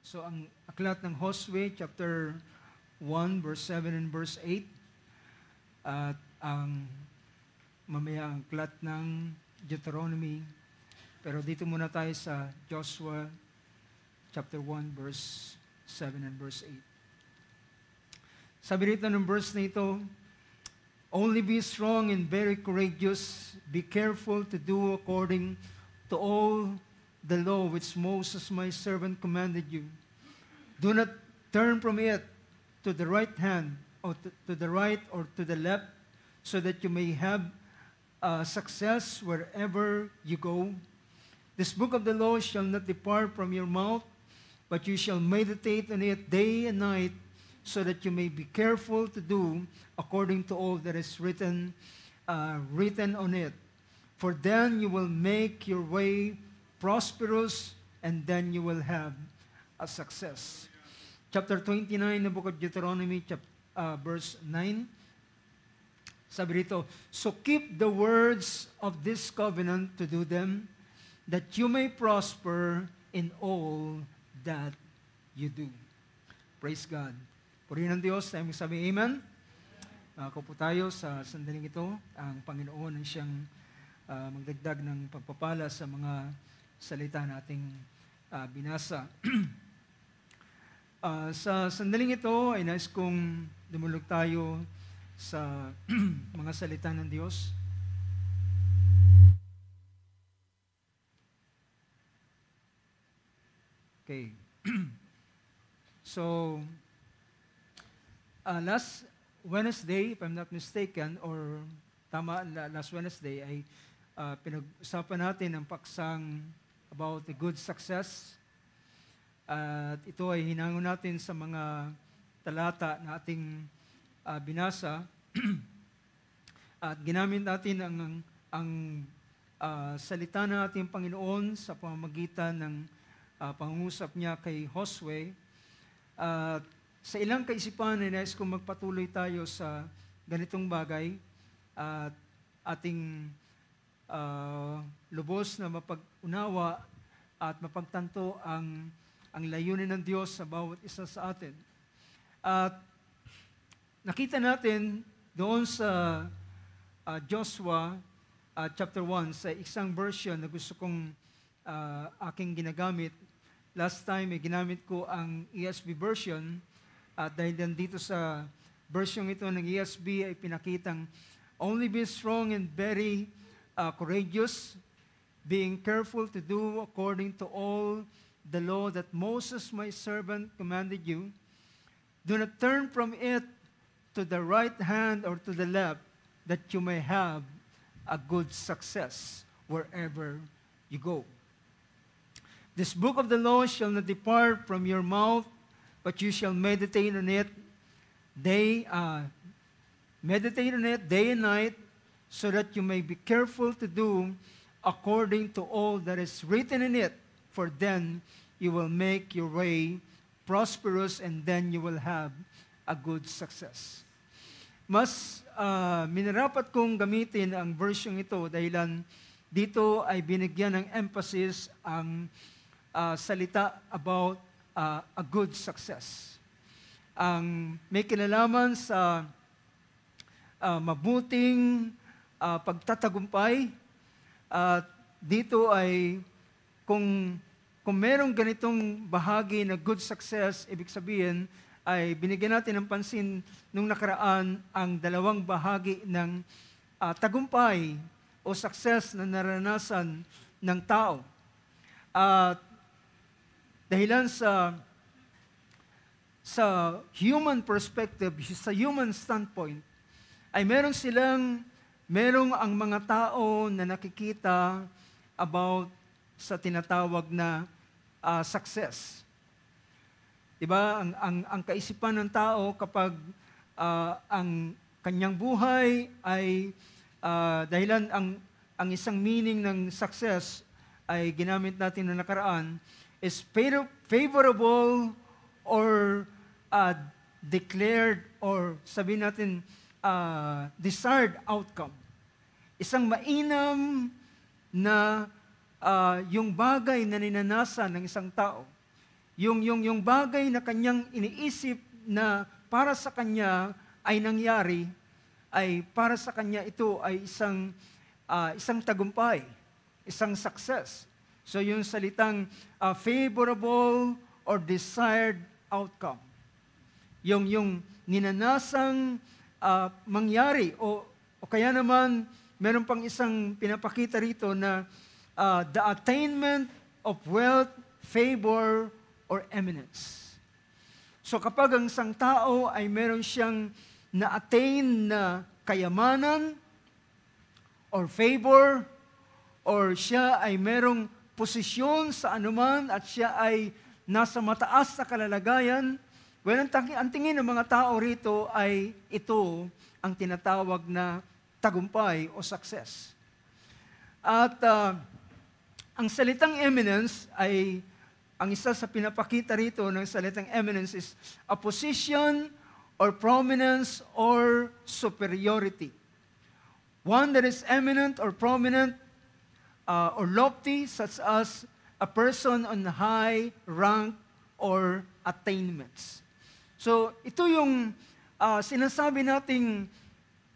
So ang aklat ng Josue, chapter 1, verse 7 and verse 8. At ang mamaya ang aklat ng Deuteronomy. Pero dito muna tayo sa Joshua, chapter 1, verse 7 and verse 8. Sabi rito ng verse na ito, "Only be strong and very courageous. Be careful to do according to all the law which Moses my servant commanded you. Do not turn from it to the right hand or to the right or to the left, so that you may have success wherever you go. This book of the law shall not depart from your mouth, but you shall meditate on it day and night, so that you may be careful to do according to all that is written on it. For then you will make your way prosperous, and then you will have a success." Chapter 29 ng book of Deuteronomy, verse 9. Sabi rito, "So keep the words of this covenant to do them, that you may prosper in all that you do." Praise God. Purihin ng Diyos, tayo magsabi amen. Ako po tayo sa sandaling ito, ang Panginoon ang siyang magdagdag ng pagpapala sa mga salita nating binasa. Sa sandaling ito ay nais kong dumulog tayo sa mga salita ng Diyos. Okay. So, last Wednesday, if I'm not mistaken, or last Wednesday ay pinag-usapan natin ang paksang about the good success. At ito ay hinango natin sa mga talata na ating binasa. At ginamit natin ang salita ng ating Panginoon sa pamamagitan ng pangungusap niya kay Josue. Sa ilang kaisipan ay nais kong magpatuloy tayo sa ganitong bagay at ating lubos na mapag-unawa at mapagtanto ang layunin ng Diyos sa bawat isa sa atin. At nakita natin doon sa Joshua chapter 1, sa isang version na gusto kong aking ginagamit. Last time ay ginamit ko ang ESV version, at dahil dito sa version ito ng ESV ay pinakitang, "Only be strong and very courageous, being careful to do according to all the law that Moses my servant commanded you. Do not turn from it to the right hand or to the left, that you may have a good success wherever you go. This book of the law shall not depart from your mouth, but you shall meditate on it day and night, so that you may be careful to do according to all that is written in it. For then you will make your way prosperous, and then you will have a good success." Mas minarapat kong gamitin ang version ito dahilan dito ay binigyan ng emphasis ang salita about a good success. Ang may kinalaman sa mabuting pagtatagumpay, at dito ay kung merong ganitong bahagi na good success, ibig sabihin ay binigyan natin ng pansin nung nakaraan ang dalawang bahagi ng tagumpay o success na naranasan ng tao. At dahilan sa human perspective, sa human standpoint, ay merong ang mga tao na nakikita about sa tinatawag na success. Diba? Ang kaisipan ng tao kapag ang kanyang buhay ay dahilan ang isang meaning ng success ay ginamit natin na nakaraan is favorable or declared or sabihin natin desired outcome. Isang mainam na yung bagay na ninanasa ng isang tao. yung bagay na kanyang iniisip na para sa kanya ay nangyari, ay para sa kanya ito ay isang tagumpay, isang success. So yung salitang favorable or desired outcome. Yung ninanasang mangyari o kaya naman meron pang isang pinapakita rito na the attainment of wealth, favor, or eminence. So kapag ang isang tao ay meron siyang na-attain na kayamanan or favor, or siya ay merong posisyon sa anuman at siya ay nasa mataas na kalalagayan, well, ang tingin ng mga tao rito ay ito ang tinatawag na tagumpay o success. At ang salitang eminence ay, ang isa sa pinapakita rito ng salitang eminence is a position or prominence or superiority. One that is eminent or prominent or lofty, such as a person on high rank or attainments. So, ito yung sinasabi nating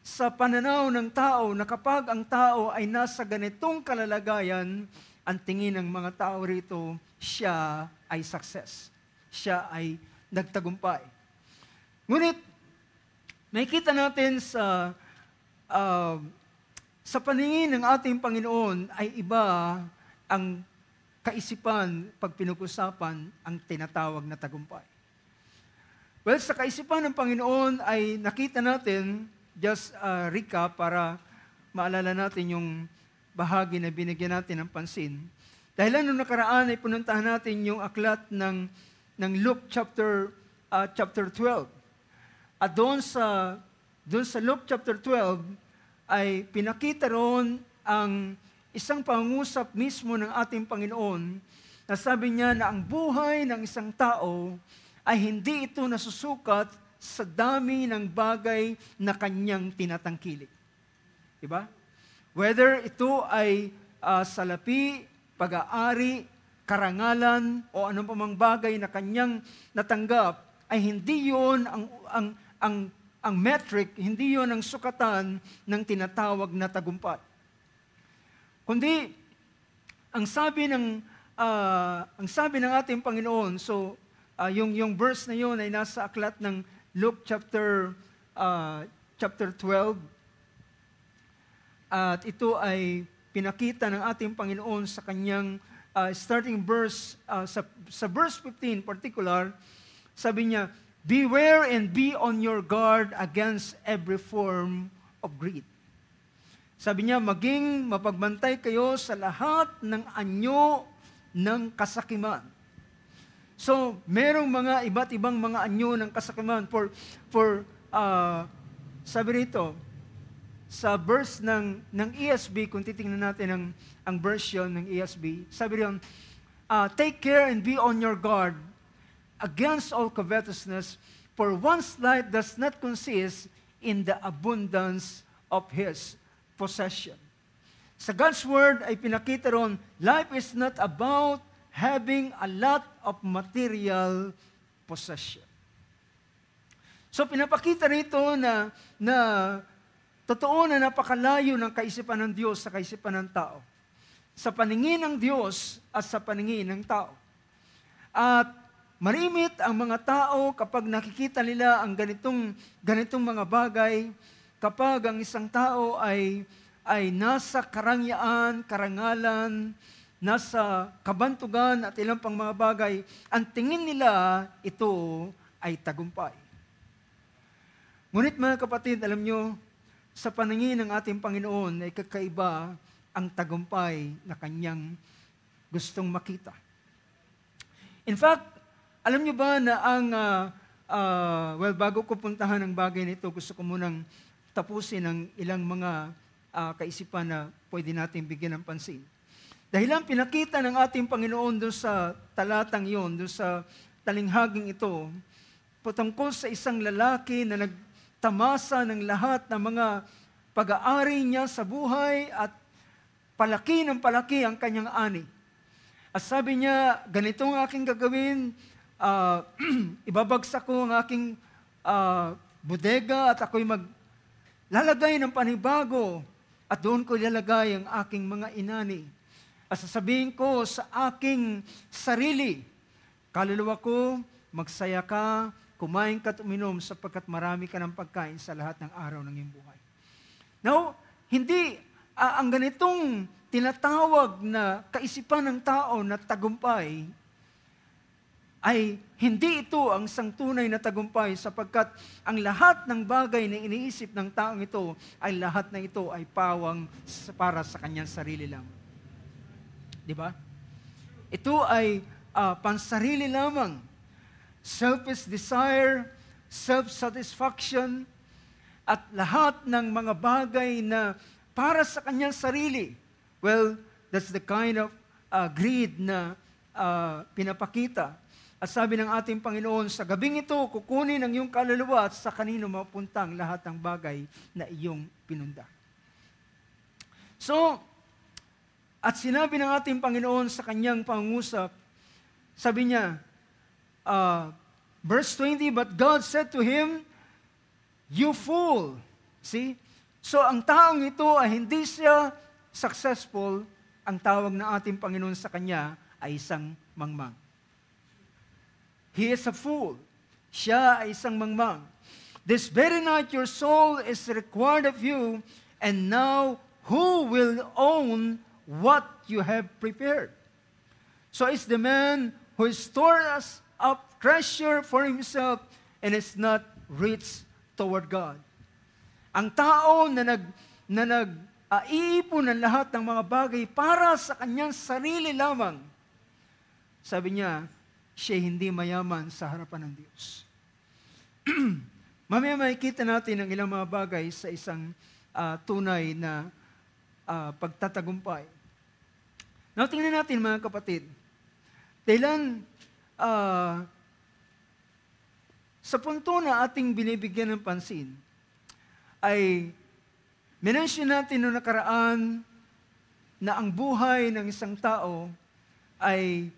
sa pananaw ng tao na kapag ang tao ay nasa ganitong kalalagayan, ang tingin ng mga tao rito, siya ay success. Siya ay nagtagumpay. Ngunit, makikita natin sa paningin ng ating Panginoon ay iba ang kaisipan pag pinag-usapan ang tinatawag na tagumpay. Well, sa kaisipan ng Panginoon ay nakita natin, just recap para maalala natin yung bahagi na binigyan natin ng pansin. Dahil nung nakaraan ay pununtahan natin yung aklat ng Luke chapter 12. At doon sa Luke chapter 12 ay pinakita roon ang isang pangungusap mismo ng ating Panginoon na sabi niya na ang buhay ng isang tao ay hindi ito nasusukat sa dami ng bagay na kanyang tinatangkilik. Diba? Whether ito ay salapi, pag-aari, karangalan, o anong pamang bagay na kanyang natanggap, ay hindi yun ang metric, hindi yun ang sukatan ng tinatawag na tagumpay. Kundi, ang sabi ng ating Panginoon, so yung verse na yun ay nasa aklat ng Luke chapter 12, at ito ay pinakita ng ating Panginoon sa kanyang starting verse, sa verse 15 particular, sabi niya, beware and be on your guard against every form of greed. Sabi niya, maging mapagbantay kayo sa lahat ng anyo ng kasakiman. So, merong mga iba't ibang mga anyo ng kasakiman sabi rito, sa verse ng ESV, kung titingnan natin ang version ng ESV, sabi rin, take care and be on your guard against all covetousness, for one's life does not consist in the abundance of his possession. Sa God's Word ay pinakita ron, life is not about having a lot of material possession. So pinapakita rito na totoo na napakalayo ng kaisipan ng Diyos sa kaisipan ng tao. Sa paningin ng Diyos at sa paningin ng tao. At malimit ang mga tao kapag nakikita nila ang ganitong mga bagay, kapag ang isang tao ay nasa karangyaan, karangalan, nasa kabantugan at ilang pang mga bagay, ang tingin nila ito ay tagumpay. Ngunit mga kapatid, alam nyo, sa paningin ng ating Panginoon ay kakaiba ang tagumpay na kanyang gustong makita. In fact, alam niyo ba na bago ko puntahan ang bagay nito, gusto ko munang tapusin ang ilang mga kaisipan na pwede natin bigyan ng pansin. Dahil ang pinakita ng ating Panginoon doon sa talatang yon, doon sa talinghaging ito, patungkol sa isang lalaki na nagtamasa ng lahat ng mga pag-aari niya sa buhay at palaki ng palaki ang kanyang ani. At sabi niya, ganito ang aking gagawin, ibabagsak ko ang aking bodega at ako'y maglalagay ng panibago at doon ko ilalagay ang aking mga inani. At sasabihin ko sa aking sarili, kaluluwa ko, magsaya ka, kumain ka at uminom sapagkat marami ka ng pagkain sa lahat ng araw ng iyong buhay. Now, hindi ang ganitong tinatawag na kaisipan ng tao na tagumpay ay hindi ito ang isang tunay na tagumpay sapagkat ang lahat ng bagay na iniisip ng taong ito ay lahat na ito ay pawang para sa kanyang sarili lang. Di ba? Ito ay pansarili lamang. Selfish desire, self-satisfaction, at lahat ng mga bagay na para sa kanyang sarili. Well, that's the kind of greed na pinapakita. At sabi ng ating Panginoon, sa gabing ito, kukunin ang iyong kaluluwa at sa kanino mapunta ang lahat ng bagay na iyong pinunda. So, at sinabi ng ating Panginoon sa kanyang pangungusap, sabi niya, verse 20, but God said to him, you fool. See? So, ang taong ito ay hindi siya successful. Ang tawag ng ating Panginoon sa kanya ay isang mangmang. He is a fool. Siya ay isang mangmang. This very night your soul is required of you, and now who will own what you have prepared? So it's the man who stores up treasure for himself and is not rich toward God. Ang tao na iipon ng lahat ng mga bagay para sa kanyang sarili lamang, sabi niya, siya hindi mayaman sa harapan ng Diyos. Mamaya makikita natin ang ilang mga bagay sa isang tunay na pagtatagumpay. Now, tingnan natin mga kapatid. Dahilan, sa punto na ating binibigyan ng pansin, ay minensyon natin noong nakaraan na ang buhay ng isang tao ay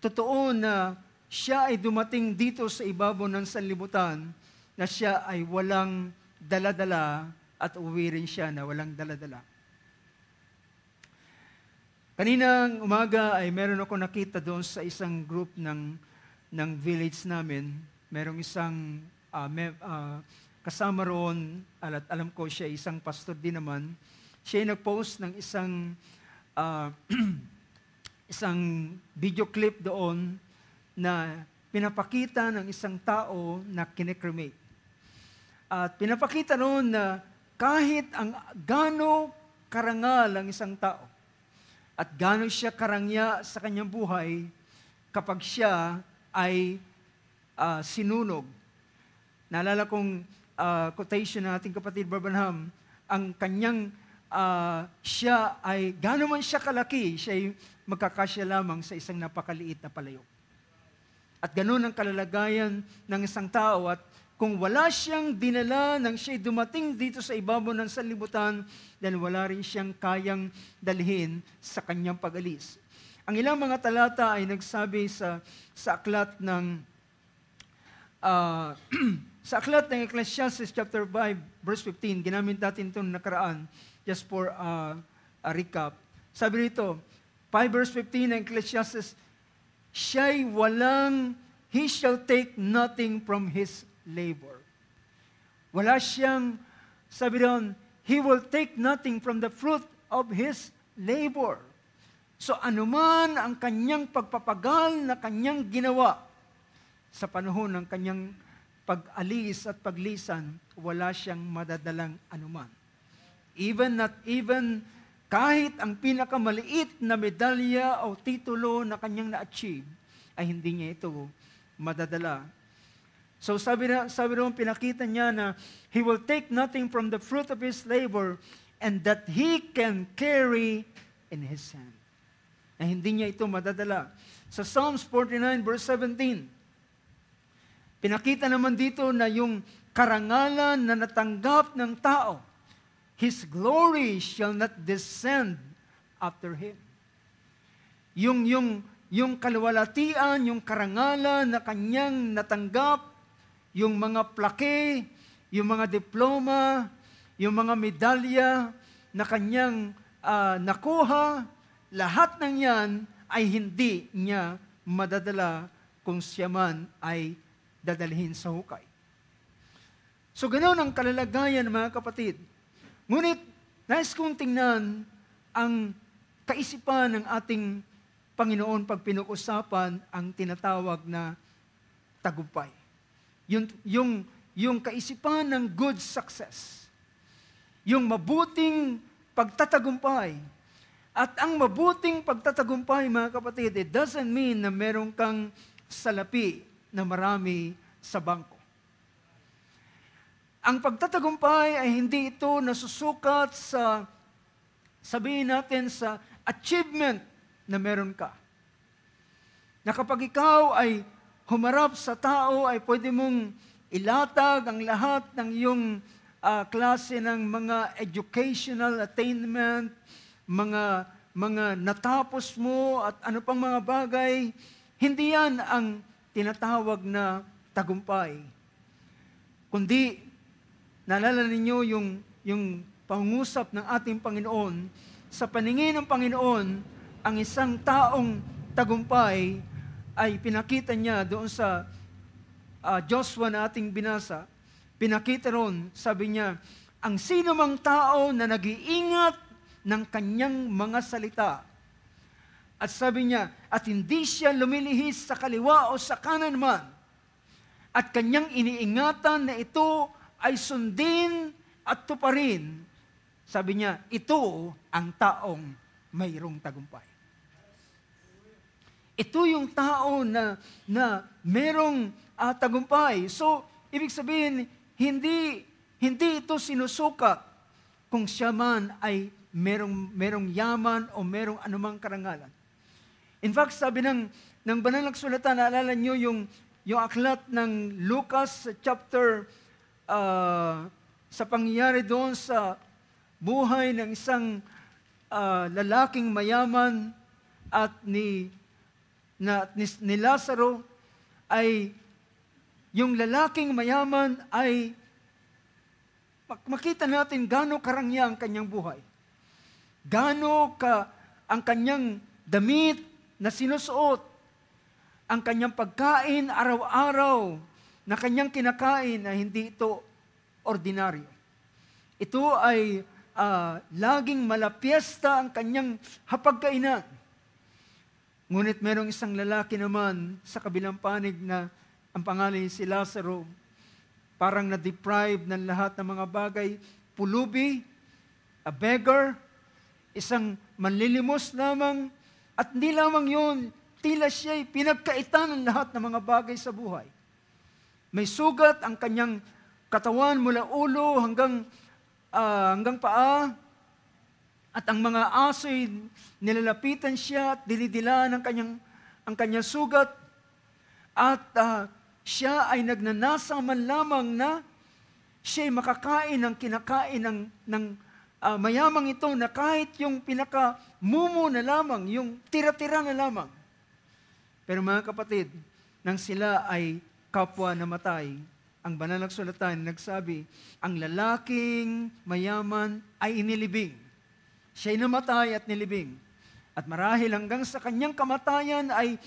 totoo na siya ay dumating dito sa ibabaw ng sanlibutan na siya ay walang daladala at uwi rin siya na walang daladala. Kaninang umaga ay meron ako nakita doon sa isang group ng village namin. Merong isang kasama roon, at alam ko siya isang pastor din naman. Siya ay nag-post ng isang video clip doon na pinapakita ng isang tao na kine-cremate. At pinapakita noon na kahit ang gaano karangal ang isang tao at gaano siya karangya sa kanyang buhay kapag siya ay sinunog. Naalala kong quotation ng ating kapatid Branham, ang kanyang siya ay, gaano man siya kalaki, siya ay magkakasya lamang sa isang napakaliit na palayok. At ganoon ang kalalagayan ng isang tao. At kung wala siyang dinala nang siya'y dumating dito sa ibabaw ng sanlibutan, then wala rin siyang kayang dalhin sa kanyang pag-alis. Ang ilang mga talata ay nagsabi sa aklat ng sa aklat ng Ecclesiastes chapter 5, verse 15, ginamit natin itong nakaraan, just for a recap. Sabi rito, 5 verse 15 ng Ecclesiastes, he shall take nothing from his labor. Wala siyang, sabi doon, he will take nothing from the fruit of his labor. So anuman ang kanyang pagpapagal na kanyang ginawa sa panahon ng kanyang pag-alis at paglisan, wala siyang madadalang anuman. Even kahit ang pinakamaliit na medalya o titulo na kanyang na-achieve, ay hindi niya ito madadala. So sabi roon, pinakita niya na he will take nothing from the fruit of his labor and that he can carry in his hand. Na hindi niya ito madadala. Sa Psalms 49 verse 17, pinakita naman dito na yung karangalan na natanggap ng tao, his glory shall not descend after him. yung kaluwalhatian, yung karangalan na kanyang natanggap, yung mga plaque, yung mga diploma, yung mga medalya na kanyang nakuha, lahat ng yan ay hindi niya madadala kung siya man ay dadalhin sa hukay. So ganoon ang kalalagayan, mga kapatid. Ngunit, nais kong tingnan ang kaisipan ng ating Panginoon pag pinag-usapan ang tinatawag na tagumpay. Yung kaisipan ng good success. Yung mabuting pagtatagumpay. At ang mabuting pagtatagumpay, mga kapatid, it doesn't mean na meron kang salapi na marami sa bangko. Ang pagtatagumpay ay hindi ito nasusukat sa, sabihin natin, sa achievement na meron ka. Na kapag ikaw ay humarap sa tao, ay pwede mong ilatag ang lahat ng iyong klase ng mga educational attainment, mga natapos mo at ano pang mga bagay. Hindi yan ang tinatawag na tagumpay. Kundi, naalala ninyo yung pangungusap ng ating Panginoon, sa paningin ng Panginoon, ang isang taong tagumpay ay pinakita niya doon sa Joshua na ating binasa. Pinakita ron, sabi niya, ang sino mang tao na nag-iingat ng kanyang mga salita. At sabi niya, at hindi siya lumilihis sa kaliwa o sa kanan man, at kanyang iniingatan na ito ay sundin at tuparin. Sabi niya, ito ang taong mayroong tagumpay. Ito yung tao na mayroong tagumpay. So, ibig sabihin, hindi ito sinusukat kung siya man ay merong yaman o merong anumang karangalan. In fact, sabi ng banal na kasulatan, naalala nyo yung aklat ng Lucas chapter sa pangyayari doon sa buhay ng isang lalaking mayaman at ni Lazaro, ay yung lalaking mayaman ay makita natin gaano karangya ang kanyang buhay. Gaano ang kanyang damit na sinusuot, ang kanyang pagkain araw-araw na kanyang kinakain na hindi ito ordinaryo. Ito ay laging malapiesta ang kanyang hapagkainan. Ngunit merong isang lalaki naman sa kabilang panig na ang pangalan si Lazaro, parang na-deprive ng lahat ng mga bagay, pulubi, a beggar, isang manlilimos lamang, at hindi lamang yun, tila siya'y pinagkaitan ng lahat ng mga bagay sa buhay. May sugat ang kanyang katawan mula ulo hanggang paa, at ang mga aso'y nilalapitan siya at dinidilaan ang kanyang sugat, at siya ay nagnanasa man lamang na siya'y makakain ng kinakain ng mayamang ito na kahit yung pinakamumo na lamang, yung tira-tira na lamang. Pero mga kapatid, nang sila ay kapwa namatay, ang banal na kasulatan nagsabi, ang lalaking mayaman ay inilibing. Siya'y namatay at nilibing. At marahil hanggang sa kanyang kamatayan ay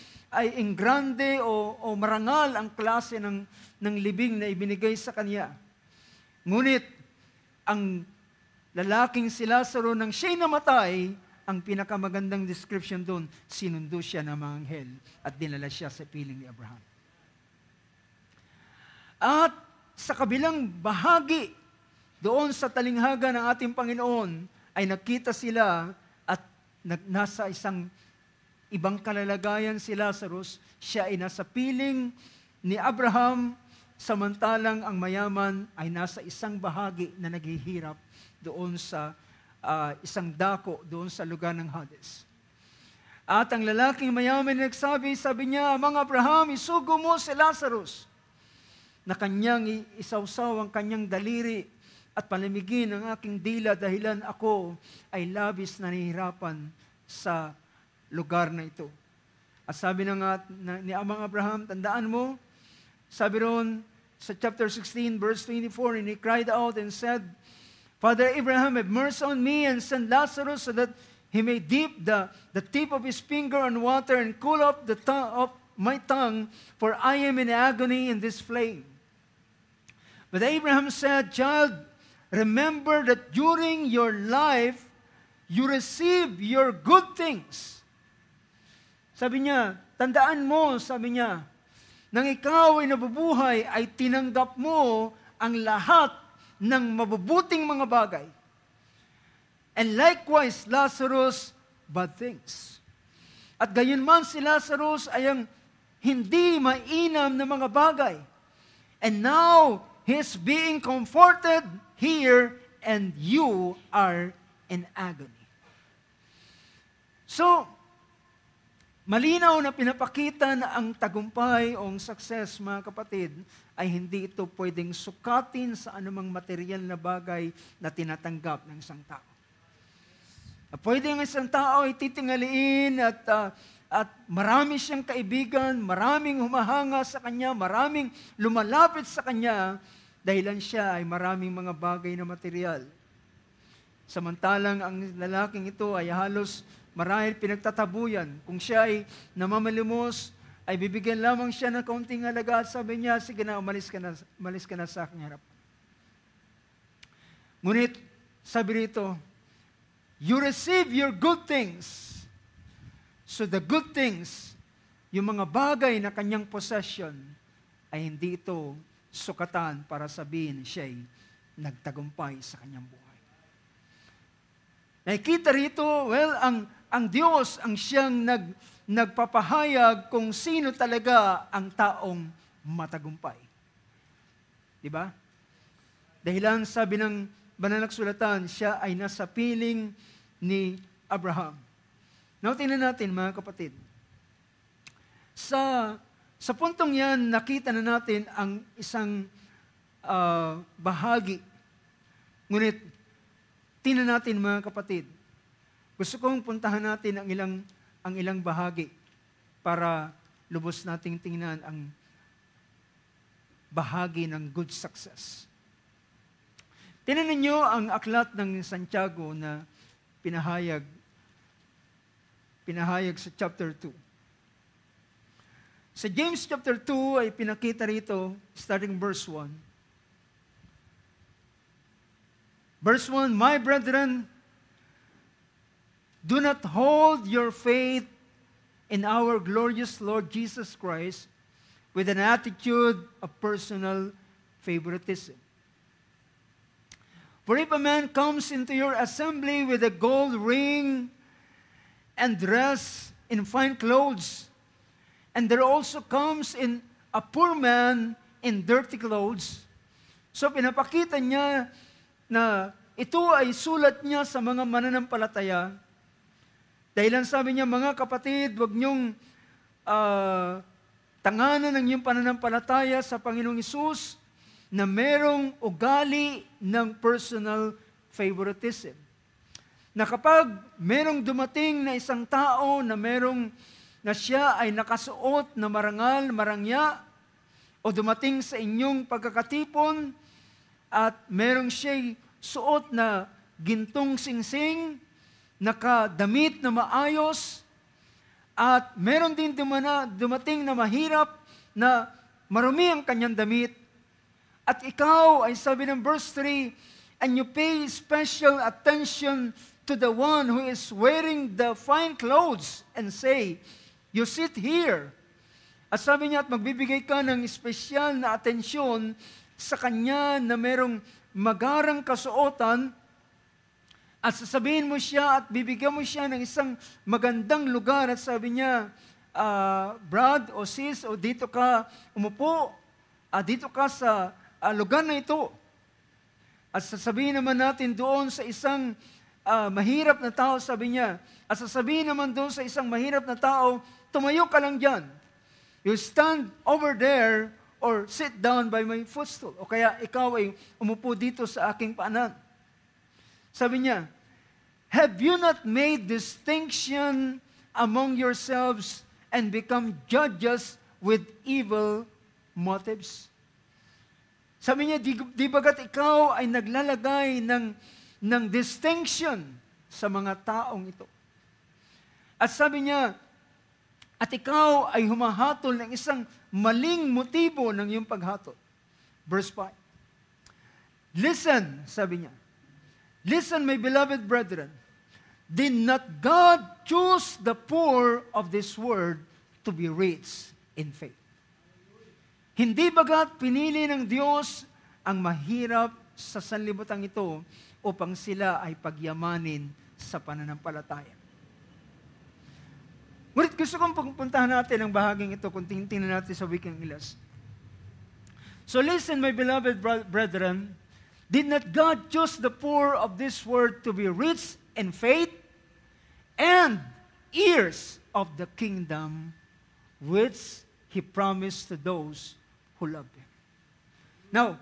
enggrande o marangal ang klase ng libing na ibinigay sa kanya. Ngunit, ang lalaking si Lazaro, nang siya'y namatay, ang pinakamagandang description doon, sinundo siya ng mga anghel at dinala siya sa piling ni Abraham. At sa kabilang bahagi, doon sa talinghaga ng ating Panginoon, ay nakita sila at nasa isang ibang kalalagayan si Lazarus. Siya ay nasa piling ni Abraham, samantalang ang mayaman ay nasa isang bahagi na naghihirap doon sa isang dako, doon sa lugar ng Hades. At ang lalaking mayaman nagsabi, sabi niya, Amang Abraham, isugo mo si Lazarus na kanyang isawsaw ang kanyang daliri at palamigin ang aking dila dahilan ako ay labis na nahihirapan sa lugar na ito. At sabi na nga ni Amang Abraham, tandaan mo, sabi roon sa chapter 16, verse 24, and he cried out and said, Father Abraham, have mercy on me and send Lazarus so that he may dip the tip of his finger on water and cool up the tongue of my tongue, for I am in agony in this flame. But Abraham said, Child, remember that during your life, you receive your good things. Sabi niya, tandaan mo, sabi niya, nang ikaw ay nabubuhay, ay tinanggap mo ang lahat ng mabubuting mga bagay. And likewise, Lazarus, bad things. At gayon man si Lazarus ay ang hindi mainam na mga bagay. And now, he's being comforted here and you are in agony. So, malinaw na pinapakita na ang tagumpay o ang success, mga kapatid, ay hindi ito pwedeng sukatin sa anumang material na bagay na tinatanggap ng isang tao. Pwede ang isang tao ay titingaliin at marami siyang kaibigan, maraming humahanga sa kanya, maraming lumalapit sa kanya, dahilan siya ay maraming mga bagay na material. Samantalang ang lalaking ito ay halos marahil pinagtatabuyan. Kung siya ay namamalimos, ay bibigyan lamang siya ng kaunting halaga at sabi niya, sige na, umalis ka na sa aking harap. Ngunit, sabi rito, you receive your good things. So the good things, yung mga bagay na kanyang possession, ay hindi ito sukatan para sabihin siya'y nagtagumpay sa kanyang buhay. Nakikita rito, well, ang Diyos ang siyang nagpapahayag kung sino talaga ang taong matagumpay. Di ba? Dahilan sabi ng banal na kasulatan, siya ay nasa piling ni Abraham. Now, tingnan natin, mga kapatid. Sa puntong yan, nakita na natin ang isang bahagi. Ngunit, tingnan natin, mga kapatid. Gusto kong puntahan natin ang ilang bahagi para lubos nating tingnan ang bahagi ng good success. Tingnan ninyo ang aklat ng Santiago na pinahayag sa chapter 2. Sa James chapter 2 ay pinakita rito, starting verse 1. Verse 1, My brethren, do not hold your faith in our glorious Lord Jesus Christ with an attitude of personal favoritism. For if a man comes into your assembly with a gold ring and dressed in fine clothes, and there also comes in a poor man in dirty clothes, so pinapakita niya na ito ay sulat niya sa mga mananampalataya. Dahilan sabi niya, mga kapatid, huwag niyong tanganan ng iyong pananampalataya sa Panginoong Hesus na merong ugali ng personal favoritism. Na kapag merong dumating na isang tao na siya ay nakasuot na marangal, marangya, o dumating sa inyong pagkakatipon at merong siya'y suot na gintong singsing, nakadamit na maayos, at meron din dumating na mahirap na marumi ang kanyang damit. At ikaw ay sabi ng verse 3, and you pay special attention to the one who is wearing the fine clothes and say, you sit here. At sabi niya, at magbibigay ka ng espesyal na atensyon sa kanya na merong magarang kasuotan, at sasabihin mo siya at bibigyan mo siya ng isang magandang lugar at sabi niya, Brad o sis, o dito ka umupo, dito ka sa lugar na ito. At sasabihin naman natin doon sa isang mahirap na tao, sabi niya, at sasabihin naman doon sa isang mahirap na tao, tumayo ka lang dyan. You stand over there or sit down by my footstool. O kaya ikaw ay umupo dito sa aking paanan. Sabi niya, have you not made distinction among yourselves and become judges with evil motives? Sabi niya, di bagat ikaw ay naglalagay ng distinction sa mga taong ito. At sabi niya, at ikaw ay humahatol ng isang maling motibo ng iyong paghatol. Verse 5. Listen, sabi niya. Listen, my beloved brethren. Did not God choose the poor of this world to be rich in faith? Hindi bagat pinili ng Diyos ang mahirap sa sanlibutan ito upang sila ay pagyamanin sa pananampalataya. Ngunit gusto kong pagpuntahan natin ang bahaging ito kung tingnan natin sa wikang English. So listen, my beloved brethren, did not God choose the poor of this world to be rich in faith and heirs of the kingdom which He promised to those who love Him? Now,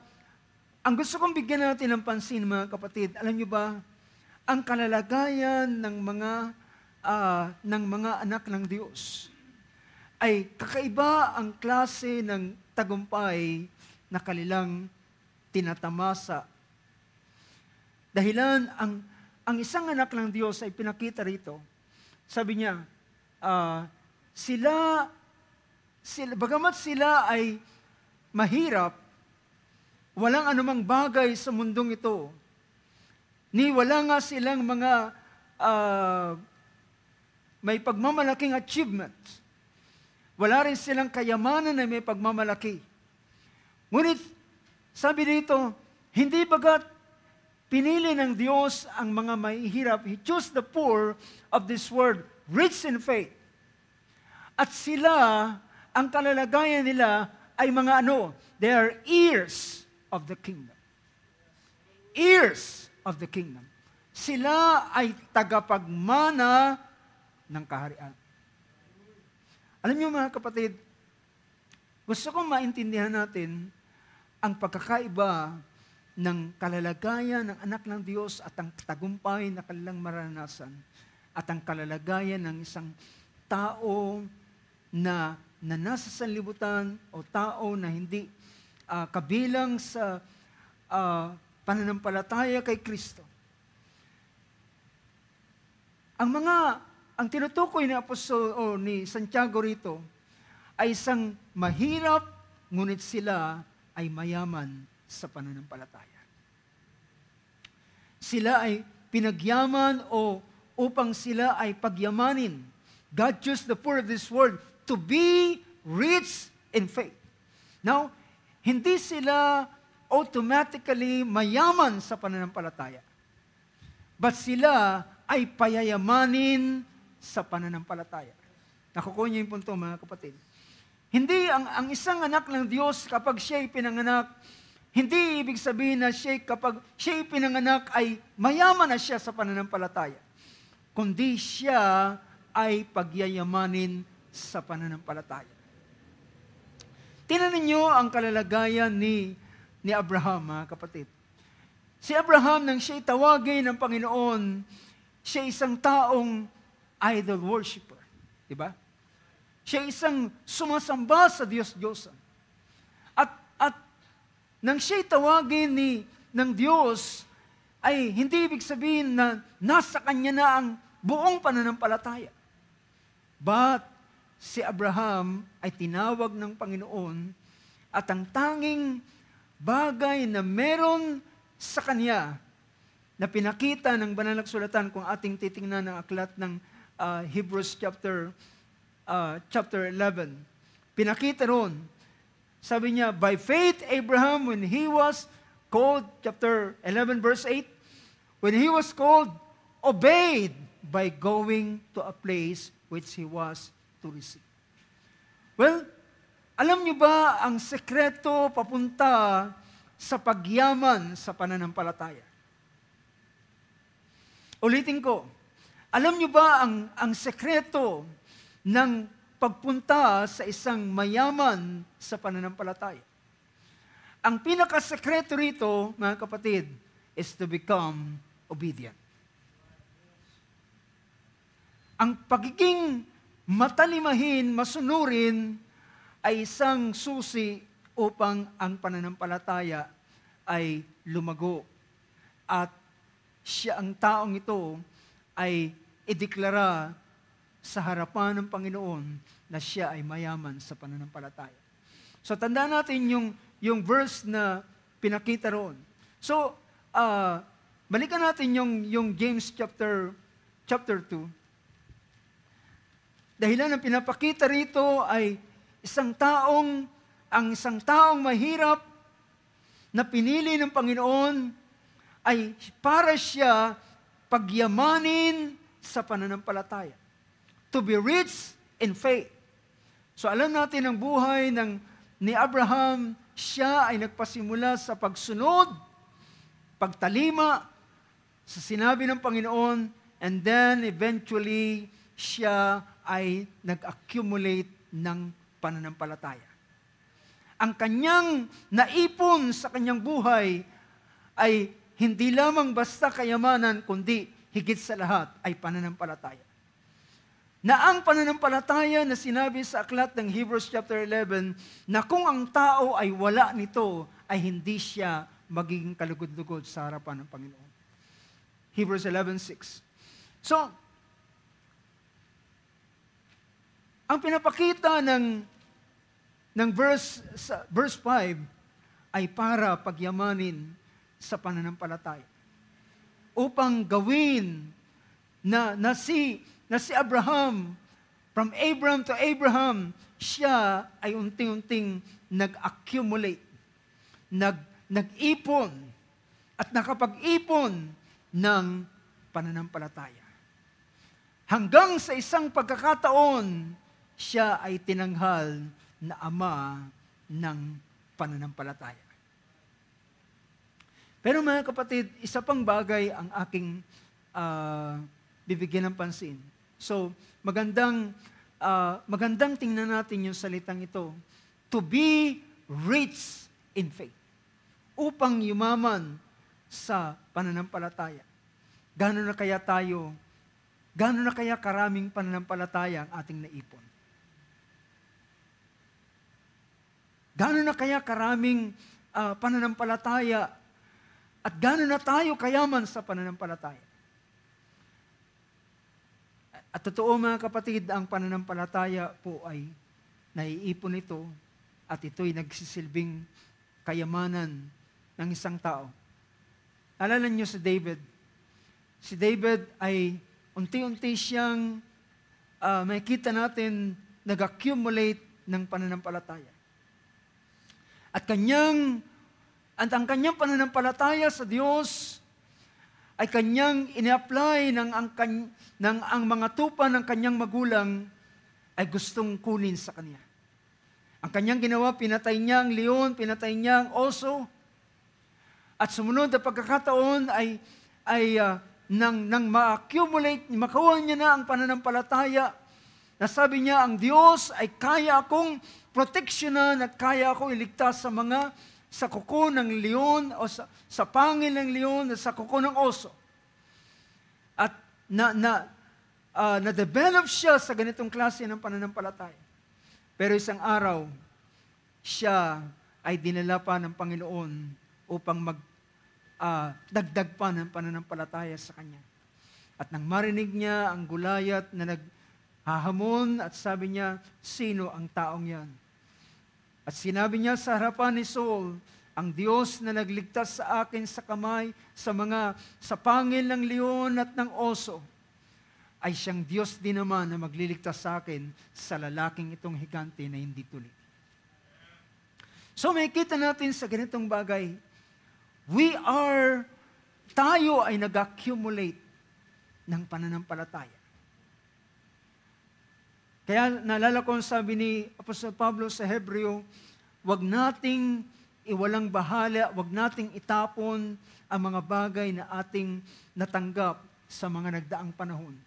ang gusto kong bigyan natin ng pansin, mga kapatid, alam niyo ba, ang kalalagayan ng mga anak ng Diyos ay kakaiba ang klase ng tagumpay na kanilang tinatamasa. Dahilan, ang isang anak ng Diyos ay pinakita rito. Sabi niya, bagamat sila ay mahirap, walang anumang bagay sa mundong ito, ni wala nga silang mga may pagmamalaking achievement. Wala rin silang kayamanan na may pagmamalaki. Ngunit, sabi dito, hindi bagat pinili ng Diyos ang mga mahihirap. He chose the poor of this world, rich in faith. At sila, ang kalalagayan nila ay mga ano? They are heirs of the kingdom. Heirs of the kingdom. Sila ay tagapagmana ng kaharian. Alam niyo mga kapatid, gusto kong maintindihan natin ang pagkakaiba ng kalalagayan ng anak ng Diyos at ang tagumpay na kanilang maranasan at ang kalalagayan ng isang tao na nasa sanlibutan o tao na hindi kabilang sa pananampalataya kay Kristo. Ang tinutukoy ni Apostol o ni Santiago rito ay isang mahirap, ngunit sila ay mayaman sa pananampalataya. Sila ay pinagyaman o upang sila ay pagyamanin. God chose the poor of this world to be rich in faith. Now, hindi sila automatically mayaman sa pananampalataya. But sila ay payayamanin sa pananampalataya. Nakukuha niyo yung punto, mga kapatid. Hindi ang isang anak ng Diyos kapag siya'y pinanganak, hindi ibig sabihin na kapag siya'y pinanganak ay mayaman na siya sa pananampalataya. Kundi siya ay pagyayamanin sa pananampalataya. Tingnan niyo ang kalalagayan ni Abraham, mga kapatid. Si Abraham, nang siya'y tawagin ng Panginoon, siya isang taong idol worshiper. Diba? Siya isang sumasamba sa Diyos-Diyosan. At nang siya'y tawagin ng Diyos, ay hindi ibig sabihin na nasa kanya na ang buong pananampalataya. But si Abraham ay tinawag ng Panginoon at ang tanging bagay na meron sa kanya na pinakita ng banal na kasulatan kung ating titingnan ng aklat ng Hebrews chapter 11. Pinakita ron, sabi niya, by faith Abraham, when he was called, chapter 11 verse 8, when he was called, obeyed by going to a place which he was to receive. Well, alam niyo ba ang sekreto papunta sa pagyaman sa pananampalataya? Ulitin ko, alam niyo ba ang sekreto ng pagpunta sa isang mayaman sa pananampalataya? Ang pinakasekreto rito, mga kapatid, is to become obedient. Ang pagiging matalimahin, masunurin, ay isang susi upang ang pananampalataya ay lumago. At ang taong ito ay ideklara sa harapan ng Panginoon na siya ay mayaman sa pananampalataya. So tandaan natin yung verse na pinakita roon. So, balikan natin yung James chapter 2. Dahilan ng pinapakita rito ay ang isang taong mahirap na pinili ng Panginoon ay para siya pagyamanin sa pananampalataya. To be rich in faith. So alam natin ang buhay ni Abraham, siya ay nagpasimula sa pagsunod, pagtalima sa sinabi ng Panginoon, and then eventually siya ay nag-accumulate ng pananampalataya. Ang kanyang naipon sa kanyang buhay ay hindi lamang basta kayamanan, kundi higit sa lahat ay pananampalataya. Na ang pananampalataya na sinabi sa aklat ng Hebrews chapter 11, na kung ang tao ay wala nito, ay hindi siya magiging kalugod-lugod sa harapan ng Panginoon. Hebrews 11:6. So, ang pinapakita ng verse 5 ay para pagyamanin sa pananampalataya. Upang gawin na si Abraham, from Abram to Abraham, siya ay unti-unting nag-accumulate, nag-ipon, at nakapag-ipon ng pananampalataya. Hanggang sa isang pagkakataon, siya ay tinanghal na ama ng pananampalataya. Pero mga kapatid, isa pang bagay ang aking bibigyan ng pansin. So, magandang tingnan natin yung salitang ito. To be rich in faith. Upang yumaman sa pananampalataya. Gano'n na kaya karaming pananampalataya ang ating naipon? Gano'n na kaya karaming pananampalataya at gano'n na tayo kayaman sa pananampalataya? At totoo mga kapatid, ang pananampalataya po ay naiipon ito at ito'y nagsisilbing kayamanan ng isang tao. Alala niyo si David. Si David ay unti-unti siyang makikita natin nag-accumulate ng pananampalataya. At ang kanyang pananampalataya sa Diyos ay kanyang ina-apply ng ang mga tupa ng kanyang magulang ay gustong kunin sa kanya. Ang kanyang ginawa, pinatay niya ang leon, pinatay niya ang oso, at sumunod na pagkakataon nang ma-accumulate, makuha niya na ang pananampalataya, na sabi niya, ang Diyos ay kaya akong proteksyonan at kaya akong iligtas sa kuko ng leon o sa pangil ng leon at sa kuko ng oso. At na-develop siya sa ganitong klase ng pananampalataya. Pero isang araw, siya ay dinala pa ng Panginoon upang dagdag pa ng pananampalataya sa kanya. At nang marinig niya ang Gulayat na naghahamon at sabi niya, sino ang taong yan? At sinabi niya sa harapan ni Saul, ang Diyos na nagligtas sa akin sa kamay sa pangil ng leon at ng oso, ay siyang Diyos din naman na magliligtas sa akin sa lalaking itong higante na hindi tuli. So may kita natin sa ganitong bagay, tayo ay nag-accumulate ng pananampalataya. Kaya naalala ko ang sabi ni Apostol Pablo sa Hebreo, wag nating iwalang bahala, wag nating itapon ang mga bagay na ating natanggap sa mga nagdaang panahon.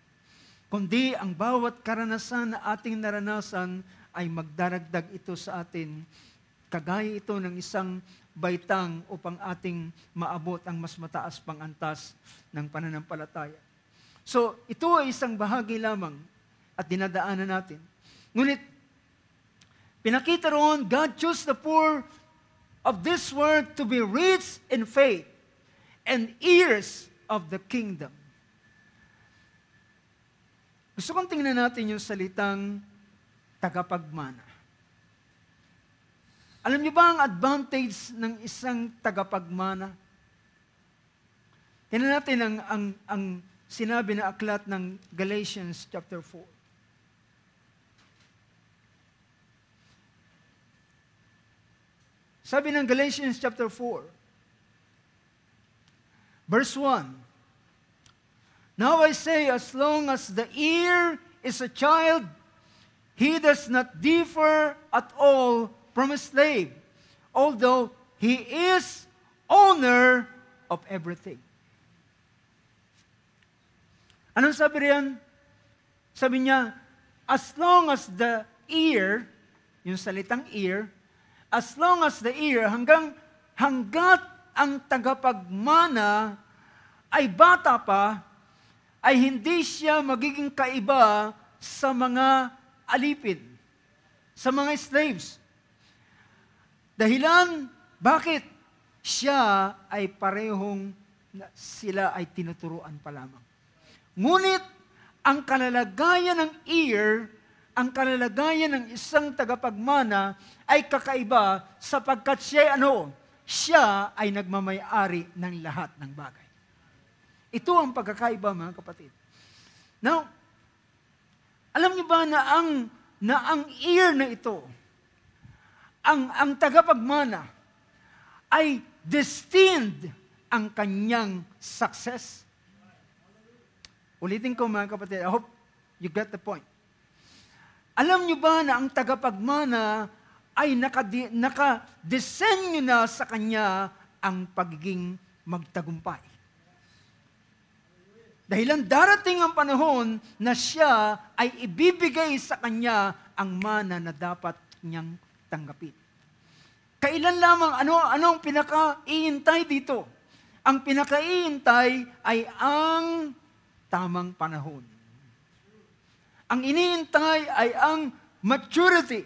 Kundi ang bawat karanasan na ating naranasan ay magdaragdag ito sa atin. Kagaya ito ng isang baitang upang ating maabot ang mas mataas pang antas ng pananampalataya. So, ito ay isang bahagi lamang at dinadaanan natin. Ngunit, pinakita roon, God chose the poor of this world to be rich in faith and heirs of the kingdom. Gusto kong tingnan natin yung salitang tagapagmana. Alam niyo ba ang advantage ng isang tagapagmana? Tingnan natin ang sinabi na aklat ng Galatians chapter 4. Sabi ng Galatians chapter 4, verse 1, Now I say, as long as the heir is a child, he does not differ at all from a slave, although he is owner of everything. Anong sabi riyan? Sabi niya, as long as the heir, yung salitang heir, as long as the heir, hanggat ang tagapagmana ay bata pa, ay hindi siya magiging kaiba sa mga alipin, sa mga slaves. Dahilan, bakit? Siya ay parehong, sila ay tinuturuan pa lamang. Ngunit, ang kalalagayan ng heir, ang kalalagayan ng isang tagapagmana ay kakaiba sapagkat siya ay nagmamay-ari ng lahat ng bagay. Ito ang pagkakaiba, mga kapatid. Now, alam niyo ba na ang heir na ito, ang tagapagmana, ay destined ang kanyang success? Ulitin ko, mga kapatid. I hope you get the point. Alam niyo ba na ang tagapagmana ay nakadesenyo na sa kanya ang pagiging magtagumpay? Dahilan darating ang panahon na siya ay ibibigay sa kanya ang mana na dapat niyang tanggapin. Kailan lamang, anong pinaka-iintay dito? Ang pinaka-iintay ay ang tamang panahon. Ang iniintay ay ang maturity.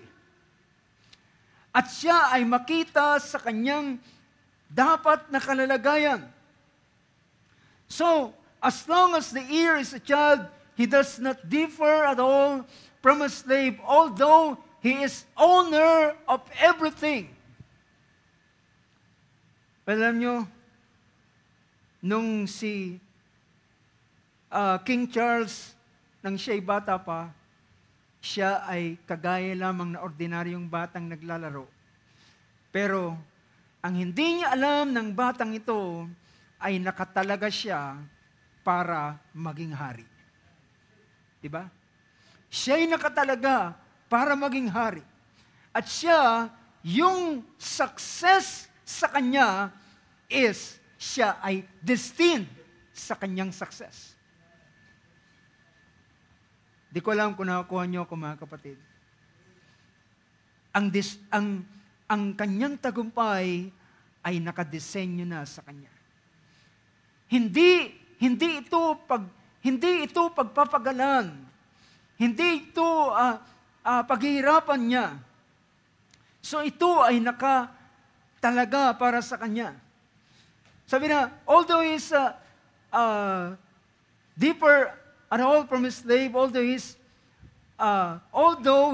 At siya ay makita sa kanyang dapat na kalalagayan. So, as long as the heir is a child, he does not differ at all from a slave, although he is owner of everything. Alam nyo, nung si King Charles, nang siya'y bata pa, siya ay kagaya lamang na ordinaryong batang naglalaro. Pero, ang hindi niya alam ng batang ito, ay nakatalaga siya para maging hari. Diba? Siya'y nakatalaga para maging hari. At siya, yung success sa kanya is, siya ay destined sa kanyang success. Di ko alam kung nakakuha niyo ako, mga kapatid. Ang kanyang tagumpay ay nakadesenyo na sa kanya. Hindi ito pagpapagalan. Hindi ito paghihirapan niya. So ito ay nakatalaga para sa kanya. Sabi na, although he's deeper at all from his slave, although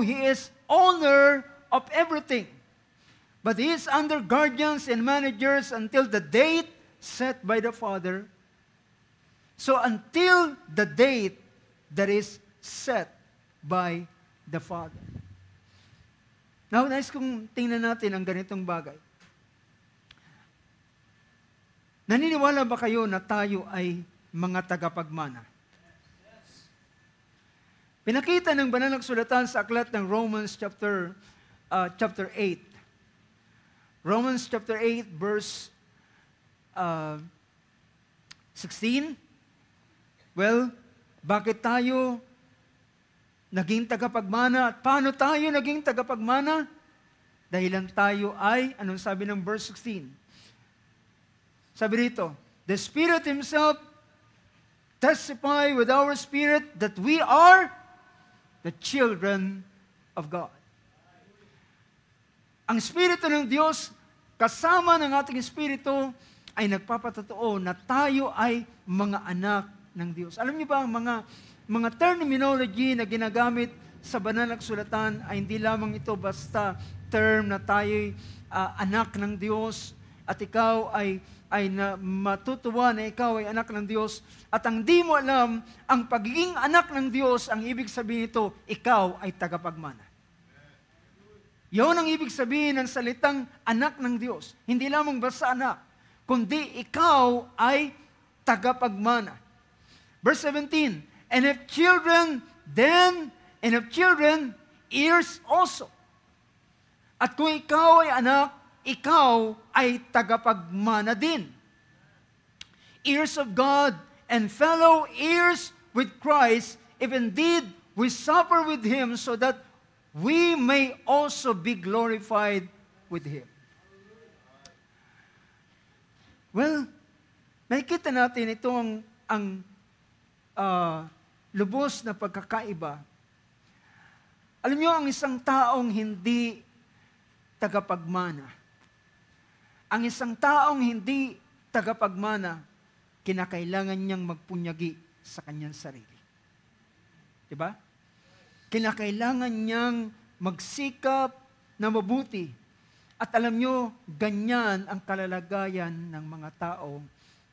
he is owner of everything, but he is under guardians and managers until the date set by the Father. So until the date that is set by the Father. Now, nais kong tingnan natin ang ganitong bagay. Naniniwala ba kayo na tayo ay mga tagapagmana? Pinakita ng banal na kasulatan sa aklat ng Romans chapter 8. Romans chapter 8 verse 16. Well, bakit tayo naging tagapagmana? At paano tayo naging tagapagmana? Dahilan tayo ay, anong sabi ng verse 16? Sabi rito, the Spirit Himself testify with our spirit that we are the children of God. Ang Espiritu ng Diyos, kasama ng ating Espiritu, ay nagpapatotoo na tayo ay mga anak ng Diyos. Alam niyo ba, ang mga terminology na ginagamit sa banal na kasulatan ay hindi lamang ito basta term na tayo'y anak ng Diyos at ikaw ay matutuwa na ikaw ay anak ng Diyos at ang di mo alam, ang pagiging anak ng Diyos, ang ibig sabihin nito, ikaw ay tagapagmana. Yun ang ibig sabihin ng salitang anak ng Diyos. Hindi lamang basta anak, kundi ikaw ay tagapagmana. Verse 17, and if children, heirs also. At kung ikaw ay anak, ikaw ay tagapagmana din. Heirs of God and fellow heirs with Christ, if indeed we suffer with Him, so that we may also be glorified with Him. Well, nakikita natin ito ang lubos na pagkakaiba. Alam niyo, ang isang taong hindi tagapagmana, ang isang taong hindi tagapagmana, kinakailangan niyang magpunyagi sa kanyang sarili. Diba? Kinakailangan niyang magsikap na mabuti. At alam nyo, ganyan ang kalalagayan ng mga tao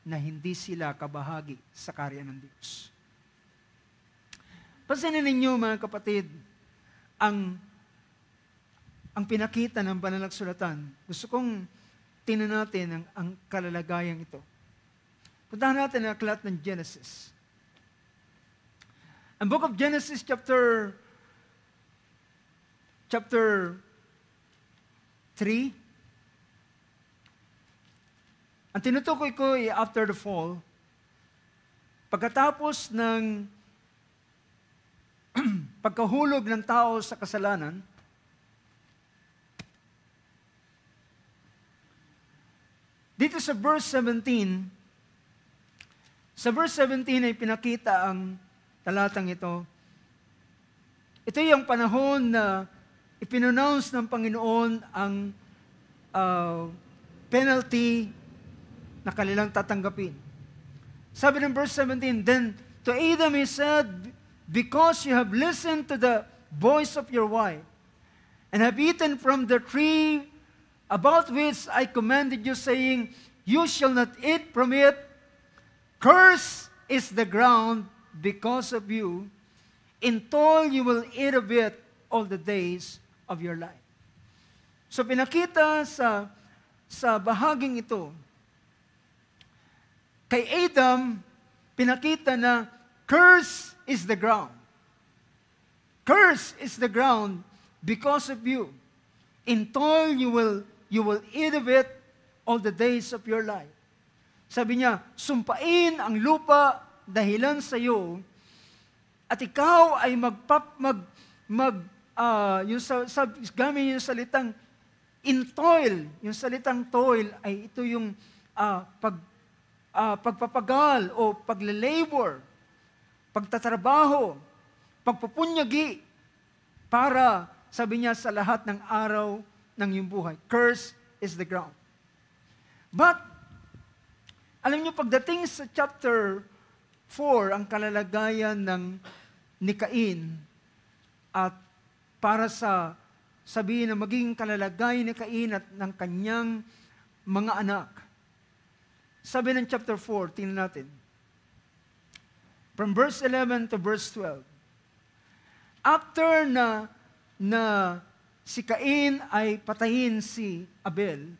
na hindi sila kabahagi sa karya ng Diyos. Pansinin ninyo mga kapatid, ang pinakita ng banal na kasulatan. Gusto kong tingnan natin ang kalalagayan ito. Puntahan natin ang aklat ng Genesis. Ang book of Genesis chapter 3, ang tinutukoy ko ay after the fall, pagkatapos ng pagkahulog ng tao sa kasalanan, dito sa verse 17, ay pinakita ang talatang ito. Ito yung panahon na ipinonounce ng Panginoon ang penalty na kanilang tatanggapin. Sabi ng verse 17, then to Adam he said, because you have listened to the voice of your wife, and have eaten from the tree about which I commanded you, saying, you shall not eat from it, cursed is the ground because of you, in toil you will eat of it all the days of your life. So pinakita sa bahaging ito, kay Adam, pinakita na curse is the ground. Curse is the ground because of you. In toil you will eat of it all the days of your life. Sabi niya, sumpain ang lupa dahilan sa iyo, at ikaw ay gamit yung salitang in toil. Yung salitang toil ay ito yung pagpapagal o pagle-labor, pagtatrabaho, pagpupunyagi para, sabi niya, sa lahat ng araw ng iyong buhay. Curse is the ground. But, alam niyo, pagdating sa chapter 4, ang kalalagayan ni Cain, at para sa sabihin na maging kalalagayan ni Cain at ng kanyang mga anak. Sabi ng chapter 4, tingnan natin. From verse 11 to verse 12. After na si Cain ay patayin si Abel,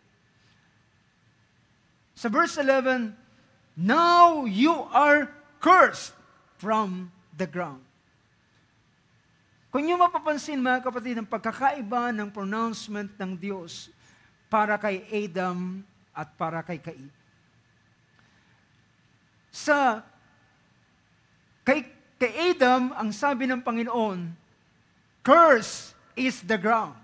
sa verse 11, now you are cursed from the ground. Kung niyo mapapansin, mga kapatid, ang pagkakaiba ng pronouncement ng Diyos para kay Adam at para kay Cain. Kay Adam, ang sabi ng Panginoon, curse is the ground.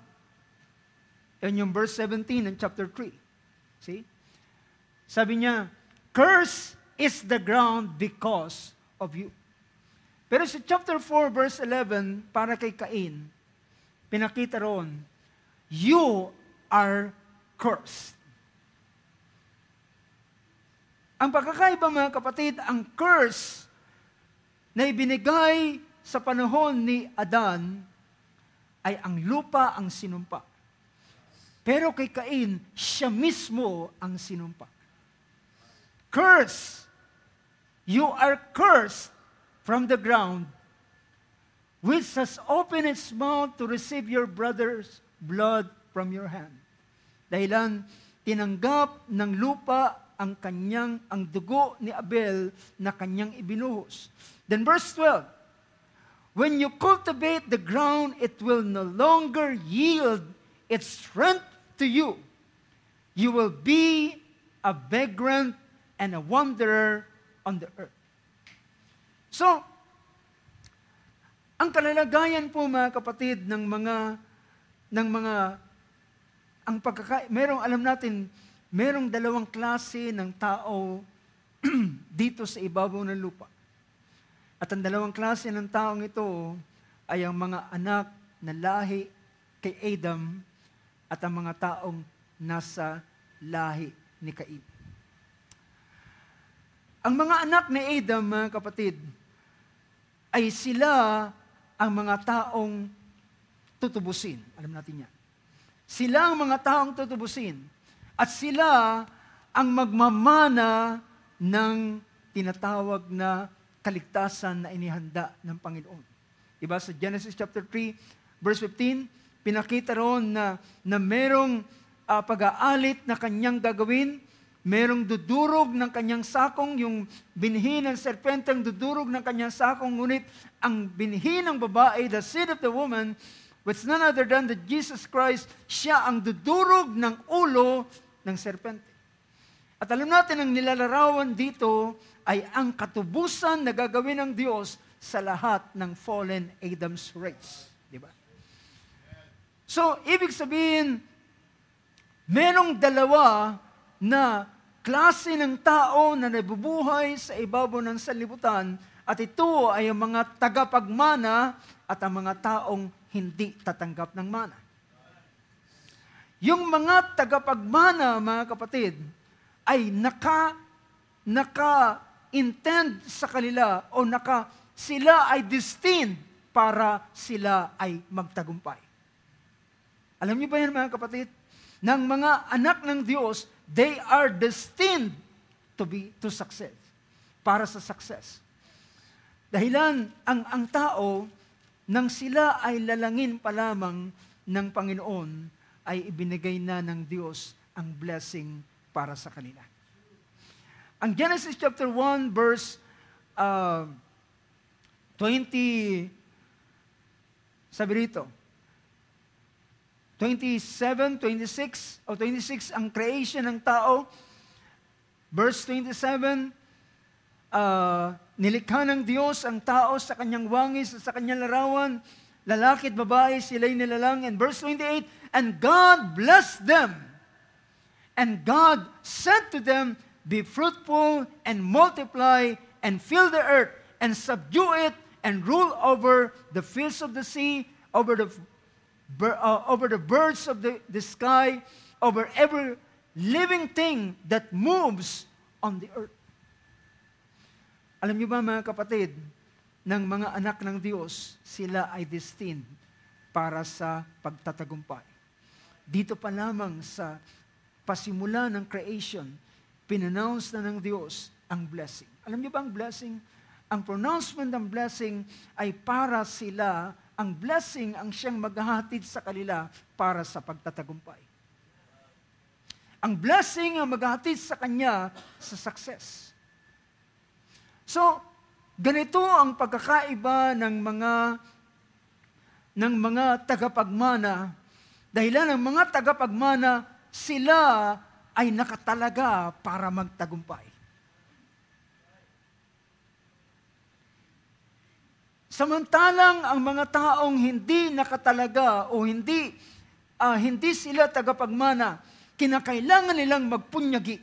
Yan yung verse 17 ng chapter 3. See? Sabi niya, curse is the ground because of you. Pero sa chapter 4, verse 11, para kay Cain, pinakita roon, you are cursed. Ang pagkakaiba, mga kapatid, ang curse na ibinigay sa panahon ni Adan ay ang lupa ang sinumpa. Pero kay Cain, siya mismo ang sinumpa. Curse. You are cursed from the ground, which has opened its mouth to receive your brother's blood from your hand. Dahilan, tinanggap ng lupa ang dugo ni Abel na kanyang ibinuhos. Then verse 12, when you cultivate the ground, it will no longer yield its strength to you. You will be a vagrant and a wanderer on the earth. So, ang kalalagayan po, mga kapatid, alam natin, merong dalawang klase ng tao dito sa ibabaw ng lupa. At ang dalawang klase ng taong ito ay ang mga anak na lahi kay Adam at ang mga taong nasa lahi ni Cain. Ang mga anak ni Adam, mga kapatid, ay sila ang mga taong tutubusin. Alam natin yan. Sila ang mga taong tutubusin. At sila ang magmamana ng tinatawag na kaligtasan na inihanda ng Panginoon. Diba sa Genesis chapter 3, verse 15, pinakita roon na merong pag-aalit na kanyang gagawin, merong dudurog ng kanyang sakong, yung binhi ng serpente ang dudurog ng kanyang sakong, ngunit ang binhi ng babae, the seed of the woman, which none other than the Jesus Christ, siya ang dudurog ng ulo ng serpente. At alam natin, ang nilalarawan dito ay ang katubusan na gagawin ng Diyos sa lahat ng fallen Adam's race. Diba? So, ibig sabihin, merong dalawa na klase ng tao na nabubuhay sa ibabaw ng sanlibutan, at ito ay ang mga tagapagmana at ang mga taong hindi tatanggap ng mana. Yung mga tagapagmana, mga kapatid, ay naka-intend sa kanila o sila ay destined para sila ay magtagumpay. Alam niyo ba yan, mga kapatid? Ng mga anak ng Diyos, they are destined to success. Para sa success. Dahilan, ang tao, nang sila ay lalangin pa lamang ng Panginoon, ay ibinigay na ng Diyos ang blessing para sa kanila. Ang Genesis chapter 1, verse 20, sabi rito, 27, 26, o 26 ang creation ng tao. Verse 27, nilikha ng Diyos ang tao sa kanyang wangis at sa kanyang larawan, lalaki at babae, sila'y nilalang. And verse 28, and God blessed them. And God said to them, be fruitful and multiply and fill the earth and subdue it and rule over the fish of the sea, over the birds of the sky, over every living thing that moves on the earth. Alam niyo ba, mga kapatid, ng mga anak ng Diyos, sila ay destined para sa pagtatagumpay. Dito pa lamang sa pasimula ng creation, pinannounce na ng Diyos ang blessing. Alam niyo ba ang blessing? Ang pronouncement ng blessing ay para sila, ang blessing ang siyang maghahatid sa kanila para sa pagtatagumpay. Ang blessing ang maghahatid sa kanya sa success. So, ganito ang pagkakaiba ng mga tagapagmana. Dahilan ng mga tagapagmana, sila ay nakatalaga para magtagumpay. Samantalang ang mga taong hindi nakatalaga o hindi sila tagapagmana, kinakailangan nilang magpunyagi.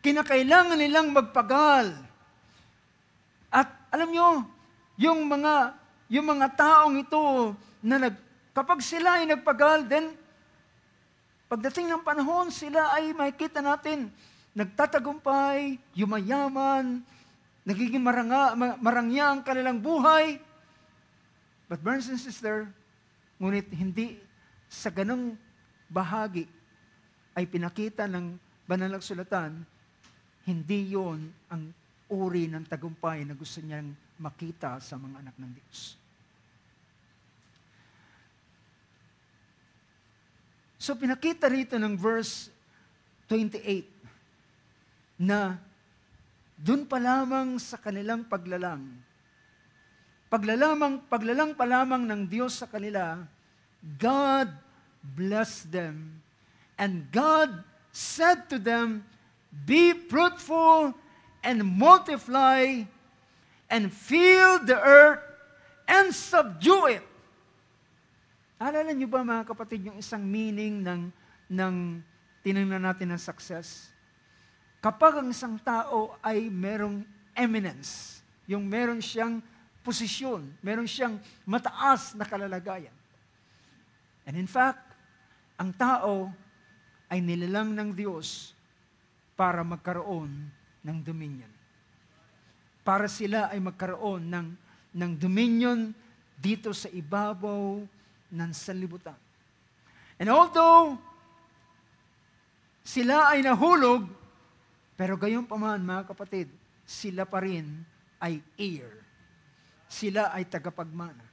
Kinakailangan nilang magpagal. alam nyo, yung mga taong ito na kapag sila ay nagpagal, then pagdating ng panahon, sila ay makikita natin, nagtatagumpay, yumayaman, nagiging marangya ang kanilang buhay. But brothers and sisters, ngunit hindi sa ganong bahagi ay pinakita ng banal na kasulatan, hindi yon ang uri ng tagumpay na gusto niyang makita sa mga anak ng Diyos. So pinakita rito ng verse 28 na dun pa lamang sa kanilang paglalang pa lamang ng Diyos sa kanila, God blessed them. And God said to them, be fruitful and multiply and fill the earth and subdue it. Alala niyo ba mga kapatid yung isang meaning ng tinignan natin ng success? Kapag ang isang tao ay merong eminence, yung meron siyang posisyon, meron siyang mataas na kalalagayan. And in fact, ang tao ay nilalang ng Diyos para magkaroon ng dominion. Para sila ay magkaroon ng dominion dito sa ibabaw ng sanlibutan. And although sila ay nahulog, pero gayon pa man mga kapatid, sila pa rin ay heir. Sila ay tagapagmana.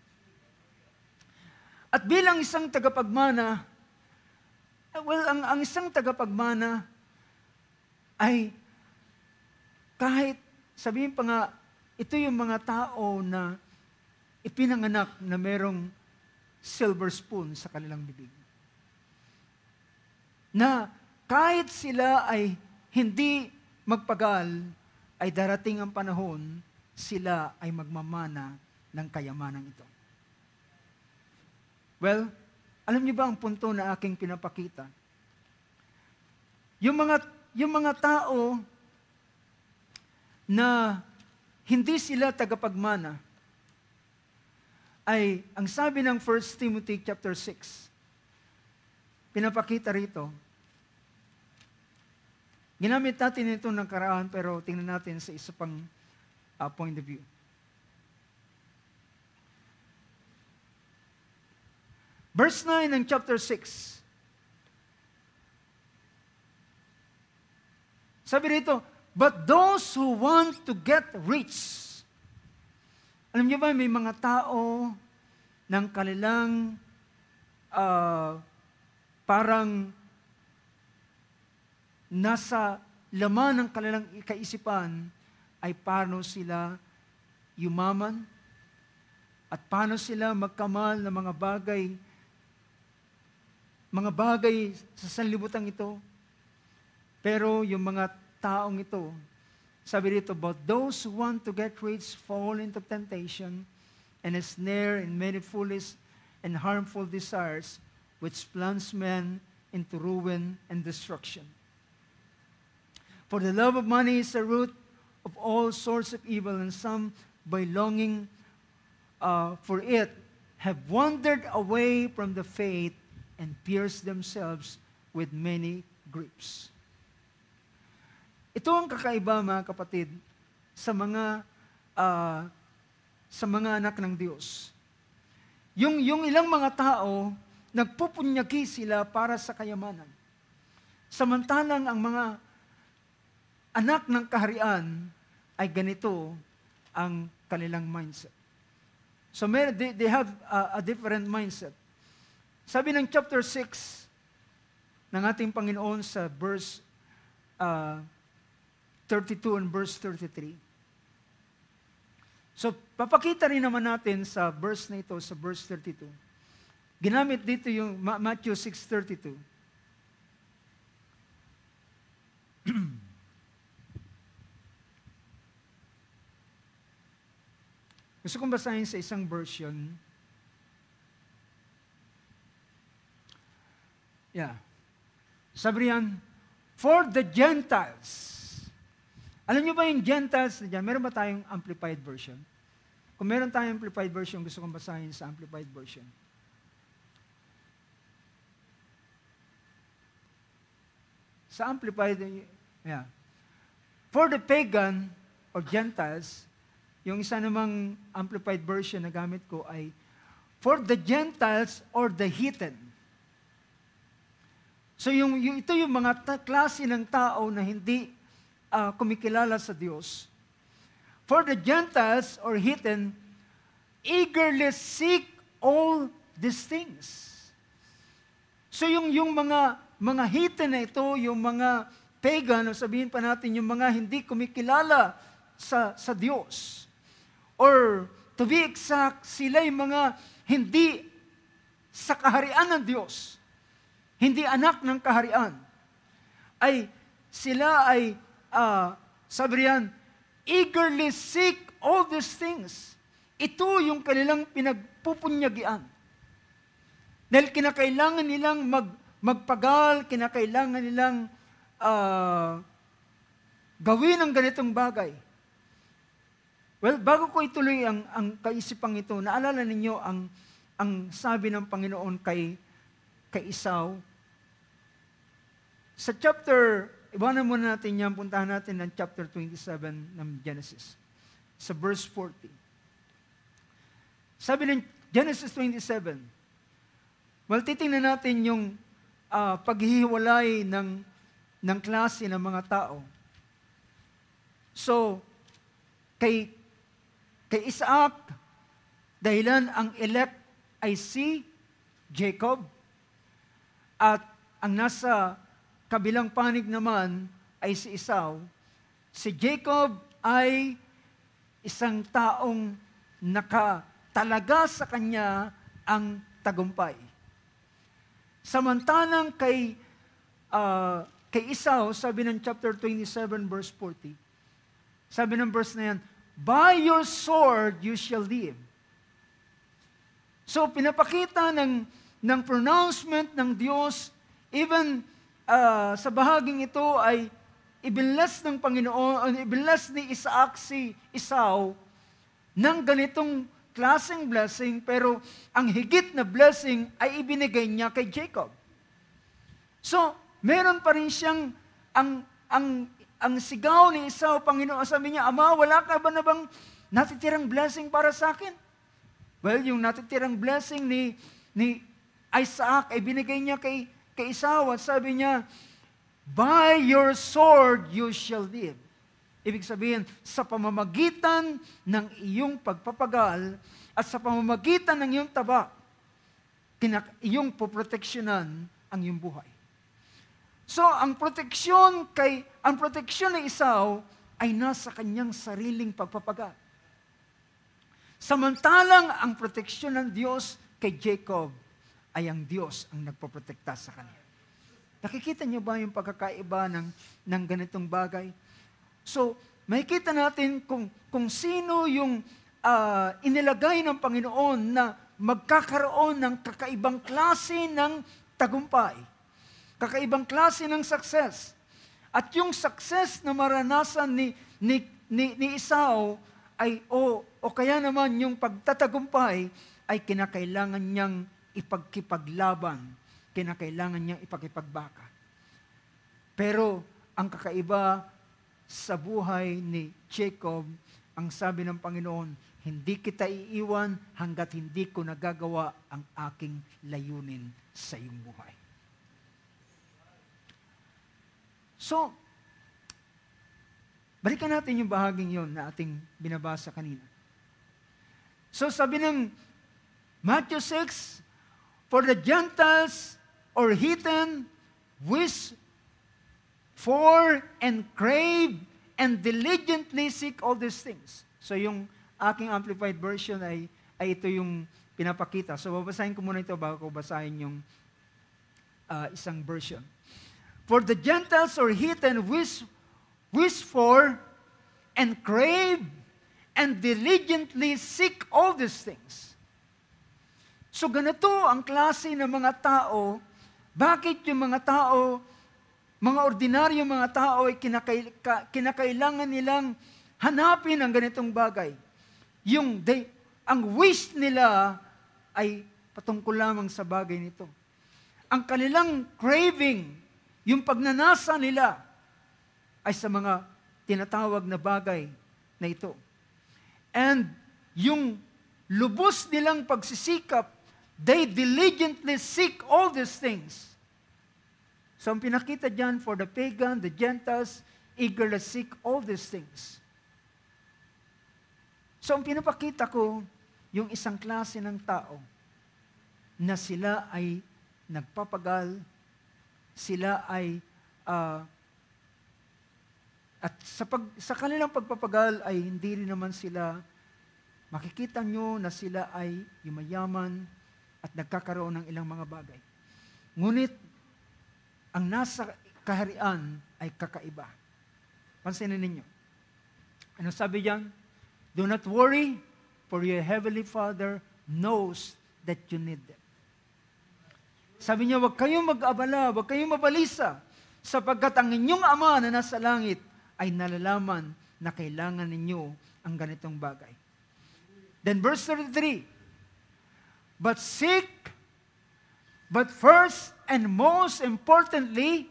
At bilang isang tagapagmana, ang isang tagapagmana ay kahit sabihin pa nga, ito yung mga tao na ipinanganak na merong silver spoon sa kanilang bibig. Na kahit sila ay hindi magpagal, ay darating ang panahon, sila ay magmamana ng kayamanang ito. Well, alam niyo ba ang punto na aking pinapakita? Yung mga tao na hindi sila tagapagmana, ay ang sabi ng 1 Timothy chapter 6, pinapakita rito. Ginamit natin ito ng karaan, pero tingnan natin sa isa pang point of view. Verse 9 ng chapter 6. Sabi rito, but those who want to get rich. Alam niyo ba, may mga tao ng kanilang parang nasa laman ng kanilang kaisipan ay paano sila yumaman at paano sila magkamal ng mga bagay sa sanlibutan ito. Pero yung mga taong ito, sabi dito, but those who want to get rich fall into temptation and a snare in many foolish and harmful desires, which plunge men into ruin and destruction. For the love of money is the root of all sorts of evil, and some, by longing for it, have wandered away from the faith and pierced themselves with many griefs. Ito ang kakaiba, mga kapatid, sa mga anak ng Diyos. Yung ilang mga tao, nagpupunyagi sila para sa kayamanan. Samantalang ang mga anak ng kaharian ay ganito ang kanilang mindset. So they have a different mindset. Sabi ng chapter 6 ng ating Panginoon sa verse 32 and verse 33. So, papakita rin naman natin sa verse na ito, sa verse 32. Ginamit dito yung Matthew 6:32. Gusto kong basahin sa isang version. Yeah. Sabi riyan, for the Gentiles, Alam niyo ba yung Gentiles na dyan? Meron ba tayong amplified version? Kung meron tayong amplified version, gusto kong basahin sa amplified version. Sa amplified, yeah. For the pagan or Gentiles, yung isa namang amplified version na gamit ko ay, for the Gentiles or the heathen. So ito yung mga klase ng tao na hindi kumikilala sa Diyos. For the Gentiles or heathen, eagerly seek all these things. So yung mga heathen na ito, yung mga pagan, o sabihin pa natin, yung mga hindi kumikilala sa Diyos. Or to be exact, sila yung mga hindi sa kaharian ng Diyos. Hindi anak ng kaharian. Sila ay, sabi riyan, eagerly seek all these things. Ito yung kanilang pinagpupunyagian. Dahil kinakailangan nilang magpagal, kinakailangan nilang gawin ang ganitong bagay. Well, bago ko ituloy ang kaisipang ito, naalala ninyo ang sabi ng Panginoon kay Esau. Sa chapter, iwanan muna natin yan, puntahan natin ng chapter 27 ng Genesis. Sa verse 40. Sabi ng Genesis 27, well, titingnan natin yung paghihiwalay ng klase ng mga tao. So, kay Isaac, dahilan ang elect ay si Jacob, at ang nasa kabilang panig naman ay si Esau. Si Jacob ay isang taong nakatalaga sa kanya ang tagumpay. Samantalang kay Esau, sabi ng chapter 27 verse 40, sabi ng verse na yan, by your sword you shall live. So pinapakita ng pronouncement ng Diyos, even sa bahaging ito ay ibinless ng Panginoon, ibinless ni Isaac si Esau ng ganitong klaseng blessing, pero ang higit na blessing ay ibinigay niya kay Jacob. So, meron pa rin siyang ang sigaw ni Esau, Panginoon, sabi niya, Ama, wala ka ba na bang natitirang blessing para sa akin? Well, yung natitirang blessing ni Isaac ay binigay niya kay Esau, at sabi niya, by your sword you shall live. Ibig sabihin, sa pamamagitan ng iyong pagpapagal at sa pamamagitan ng iyong taba, iyong poproteksyonan ang iyong buhay. So, ang proteksyon ni Esau ay nasa kanyang sariling pagpapagal. Samantalang ang proteksyon ng Diyos kay Jacob ay ang Diyos ang nagpoprotekta sa kanya. Nakikita niyo ba yung pagkakaiba ng ganitong bagay? So, makikita natin kung sino yung inilagay ng Panginoon na magkakaroon ng kakaibang klase ng tagumpay. Kakaibang klase ng success. At yung success na maranasan ni Esau ay, o kaya naman yung pagtatagumpay ay kinakailangan niyang ipagkipaglaban, kinakailangan niyang ipagkipagbaka. Pero ang kakaiba sa buhay ni Jacob, ang sabi ng Panginoon, hindi kita iiwan hanggat hindi ko nagagawa ang aking layunin sa iyong buhay. So, balikan natin yung bahaging yon na ating binabasa kanina. So, sabi ng Matthew 6, for the Gentiles or heathen wish for and crave and diligently seek all these things. So, yung aking amplified version ay ito yung pinapakita. So, babasahin ko muna ito bago ko basahin yung isang version. For the Gentiles or heathen wish for and crave and diligently seek all these things. So ganito ang klase ng mga tao. Bakit yung mga tao mga ordinaryo mga tao ay kinakailangan nilang hanapin ang ganitong bagay. Ang wish nila ay patungkol lamang sa bagay nito. Ang kanilang craving, yung pagnanasa nila, ay sa mga tinatawag na bagay na ito. And yung lubos nilang pagsisikap, they diligently seek all these things. So ang pinakita dyan, for the pagan, the Gentiles, eagerly seek all these things. So ang pinapakita ko, yung isang klase ng tao, na sila ay nagpapagal, sila ay, at sa kanilang pagpapagal ay hindi rin naman sila, makikita nyo na sila ay yumayaman at nagkakaroon ng ilang mga bagay. Ngunit, ang nasa kaharian ay kakaiba. Pansinin ninyo. Ano sabi diyan? Do not worry, for your heavenly Father knows that you need them. Sabi niya, huwag kayong mag-abala, huwag kayong mabalisa, sapagkat ang inyong Ama na nasa langit ay nalalaman na kailangan ninyo ang ganitong bagay. Then verse 33, But first and most importantly,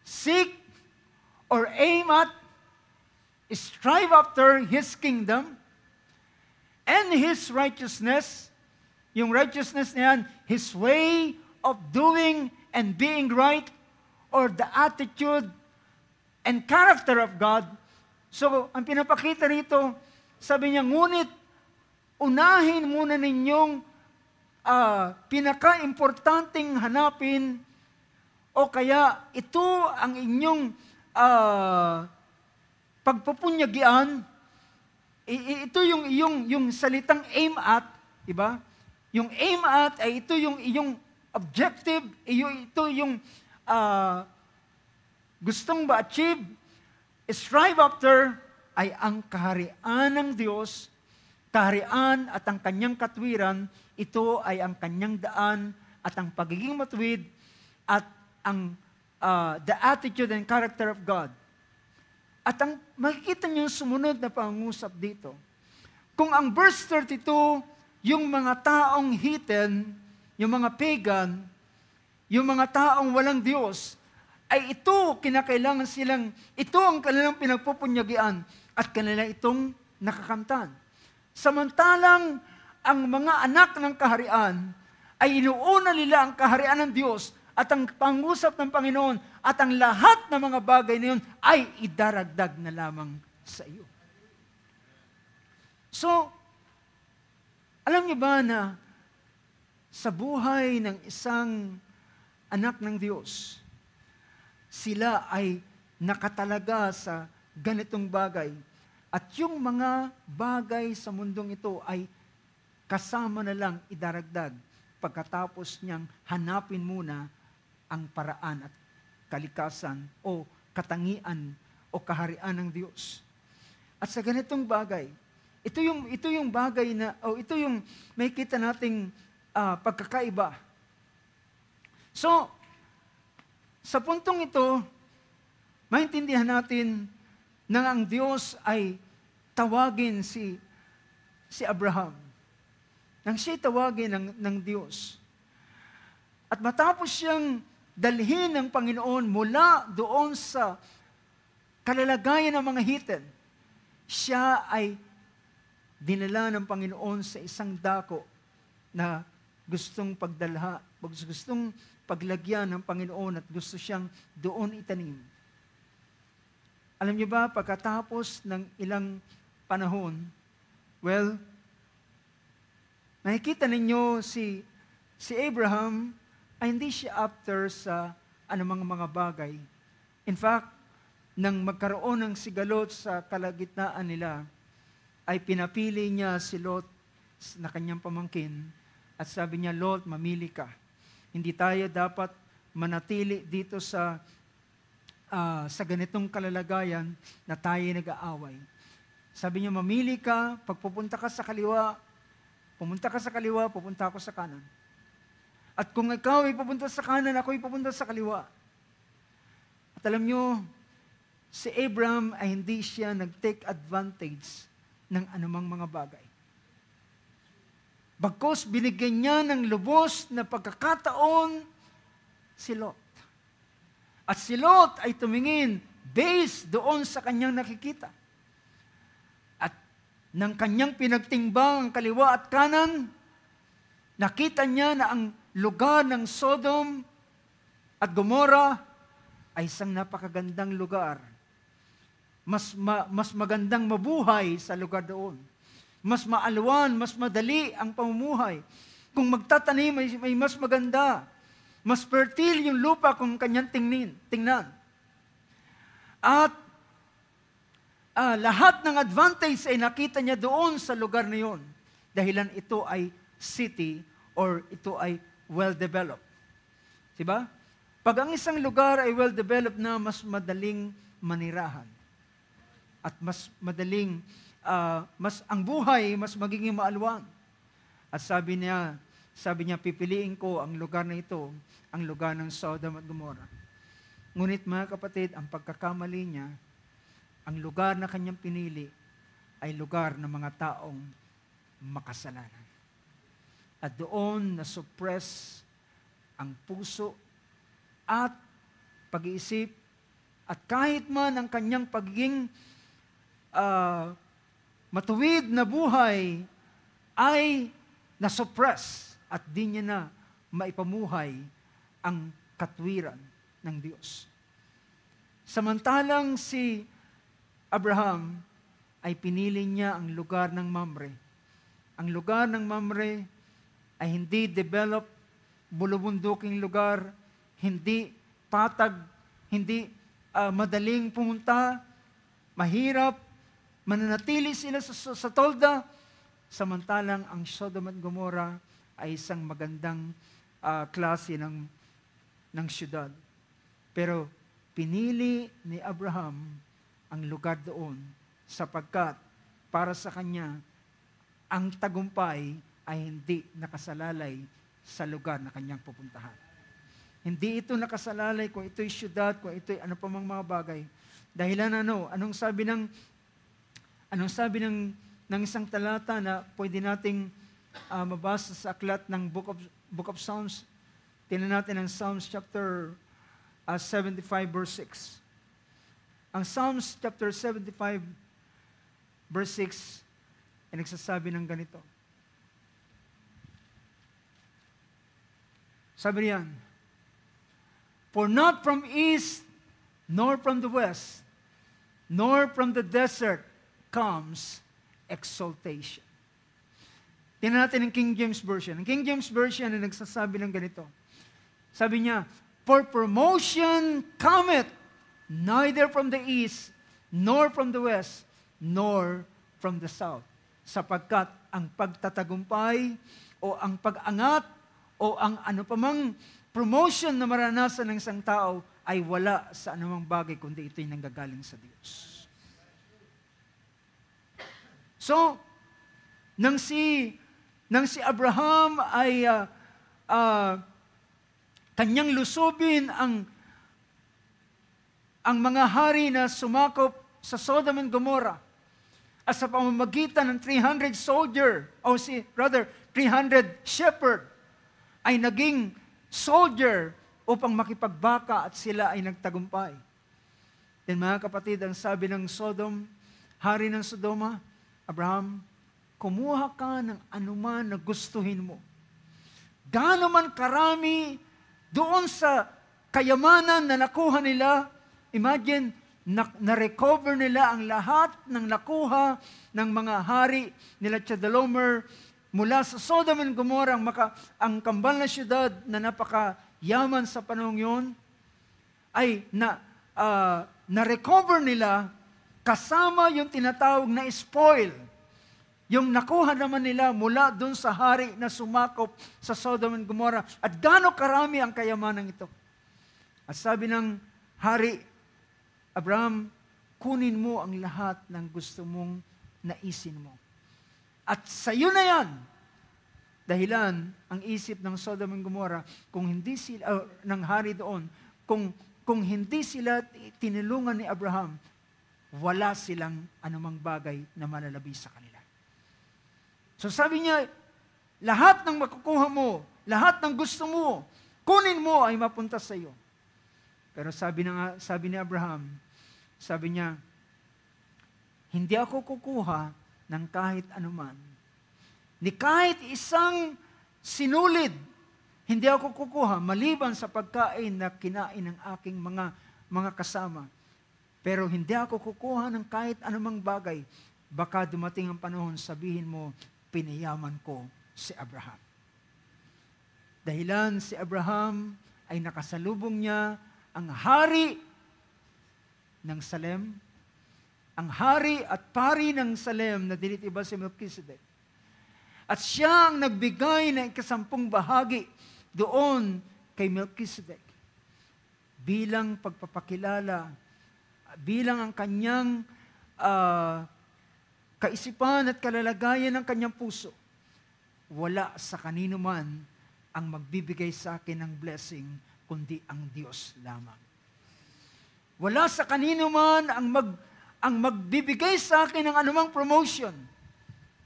seek or aim at, strive after His kingdom and His righteousness. Yung righteousness niyan, His way of doing and being right, or the attitude and character of God. So, ang pinapakita rito, sabi niya, ngunit, unahin muna ninyong pinaka-importanting hanapin o kaya ito ang inyong pagpupunyagian. Ito yung salitang aim at, diba? Yung aim at ay ito yung iyong objective, ito yung gustong ma-achieve. Strive after ay ang kaharian ng Diyos, kaharian at ang kanyang katwiran. Ito ay ang kanyang daan at ang pagiging matuwid at ang the attitude and character of God. At ang makikita niyo sumunod na pangungusap dito. Kung ang verse 32, yung mga taong heathen, yung mga pagan, yung mga taong walang Diyos, ay ito kinakailangan silang, ito ang kanilang pinagpupunyagian at kanilang itong nakakamtan. Samantalang ang mga anak ng kaharian ay inuuna nila ang kaharian ng Diyos at ang pangusap ng Panginoon at ang lahat ng mga bagay na yun ay idaragdag na lamang sa iyo. So, alam niyo ba na sa buhay ng isang anak ng Diyos, sila ay nakatalaga sa ganitong bagay. At yung mga bagay sa mundong ito ay kasama na lang idaragdag pagkatapos niyang hanapin muna ang paraan at kalikasan o katangian o kaharian ng Diyos. At sa ganitong bagay, ito yung bagay na, ito yung may kita nating pagkakaiba. So, sa puntong ito, maintindihan natin na ang Diyos ay tawagin si Abraham. Nang siya tawagin ng Diyos. At matapos siyang dalhin ng Panginoon mula doon sa kalalagayan ng mga heathen, siya ay dinala ng Panginoon sa isang dako na gustong gustong paglagyan ng Panginoon at gusto siyang doon itanim. Alam niyo ba, pagkatapos ng ilang panahon, nakikita ninyo si Abraham ay hindi siya after sa anumang mga bagay. In fact, nang magkaroon ng sigalot sa kalagitnaan nila, ay pinapili niya si Lot na kanyang pamangkin at sabi niya, Lot, mamili ka. Hindi tayo dapat manatili dito sa ganitong kalalagayan na tayo nag-aaway. Sabi niya, mamili ka, pag pupunta ka sa kaliwa, pupunta ako sa kanan. At kung ikaw ay pupunta sa kanan, ako ay pupunta sa kaliwa. At alam nyo, si Abraham ay hindi siya nag-take advantage ng anumang mga bagay. Bagkus binigyan niya ng lubos na pagkakataon si Lot. At si Lot ay tumingin based doon sa kanyang nakikita. At ng kanyang pinagtimbang ang kaliwa at kanan, nakita niya na ang lugar ng Sodom at Gomorrah ay isang napakagandang lugar. Mas magandang mabuhay sa lugar doon. Mas maalwan, mas madali ang pamumuhay. Kung magtatanim, may mas maganda. Mas fertile yung lupa kung kanyang tingnan. At lahat ng advantage ay nakita niya doon sa lugar na yun. Dahilan ito ay city or ito ay well-developed. Diba? Pag ang isang lugar ay well-developed na, mas madaling manirahan. At mas madaling, ang buhay, mas magiging maalwan. At sabi niya, pipiliin ko ang lugar na ito, ang lugar ng Sodom at Gomorrah. Ngunit mga kapatid, ang pagkakamali niya, ang lugar na kanyang pinili, ay lugar ng mga taong makasalanan. At doon na-suppress ang puso at pag-iisip, at kahit man ang kanyang pagiging matuwid na buhay ay na-suppress at di niya na maipamuhay ang katwiran ng Diyos. Samantalang si Abraham ay pinili niya ang lugar ng Mamre. Ang lugar ng Mamre ay hindi developed, bulubunduking lugar, hindi patag, hindi madaling pumunta, mahirap, mananatili sila sa tolda, samantalang ang Sodom at Gomorrah ay isang magandang klase ng syudad. Pero pinili ni Abraham ang lugar doon sapagkat para sa kanya, ang tagumpay ay hindi nakasalalay sa lugar na kanyang pupuntahan. Hindi ito nakasalalay kung ito'y syudad, kung ito'y ano pa mang mga bagay. Dahilan anong sabi ng isang talata na pwede nating mabasa sa aklat ng Book of Psalms? Tingnan natin ang Psalms chapter 75 verse 6. Ang Psalms chapter 75 verse 6 ay nagsasabi ng ganito. Sabi niyan, "For not from east, nor from the west, nor from the desert comes exaltation." Tingnan natin ang King James Version. Ang King James Version ay nagsasabi ng ganito. Sabi niya, "For promotion cometh neither from the east, nor from the west, nor from the south." Sapagkat ang pagtatagumpay o ang pag-angat o ang ano pamang promotion na maranasan ng isang tao ay wala sa anumang bagay kundi ito'y nanggagaling sa Diyos. So, nang si Abraham ay kanyang lusubin ang mga hari na sumakop sa Sodom and Gomorrah at sa pamamagitan ng 300 soldier, 300 shepherd, ay naging soldier upang makipagbaka at sila ay nagtagumpay. Then mga kapatid, ang sabi ng Sodom, hari ng Sodoma, Abraham, kumuha ka ng anuman na gustuhin mo. Gaano man karami doon sa kayamanan na nakuha nila, imagine, na-recover nila ang lahat ng nakuha ng mga hari nila Chedorlaomer mula sa Sodom and Gomorrah, ang kambal na syudad na napakayaman sa panahong yun, ay na-recover nila kasama yung tinatawag na spoil. Yung nakuha naman nila mula dun sa hari na sumakop sa Sodom and Gomorrah. At gaano karami ang kayamanan ito. At sabi ng hari, Abraham, kunin mo ang lahat ng gusto mong naisin mo. At sa iyo na yan, dahilan ang isip ng Sodom and Gomorrah, kung hindi sila, ng hari doon, kung kung hindi sila tinulungan ni Abraham, wala silang anumang bagay na malalabi sa kanila. So sabi niya, lahat ng makukuha mo, lahat ng gusto mo, kunin mo ay mapunta sa iyo. Pero sabi ni Abraham, sabi niya, hindi ako kukuha ng kahit anuman. Ni kahit isang sinulid, hindi ako kukuha maliban sa pagkain na kinain ng aking mga kasama. Pero hindi ako kukuha ng kahit anumang bagay. Baka dumating ang panahon, sabihin mo, pinayaman ko si Abraham. Dahilan si Abraham ay nakasalubong niya ang hari ng Salem, ang hari at pari ng Salem na dilit iba si Melchizedek. At siya ang nagbigay ng 10 bahagi doon kay Melchizedek bilang pagpapakilala, bilang ang kanyang kaisipan at kalalagayan ng kanyang puso. Wala sa kanino man ang magbibigay sa akin ng blessing, kundi ang Diyos lamang. Wala sa kanino man ang magbibigay sa akin ng anumang promotion,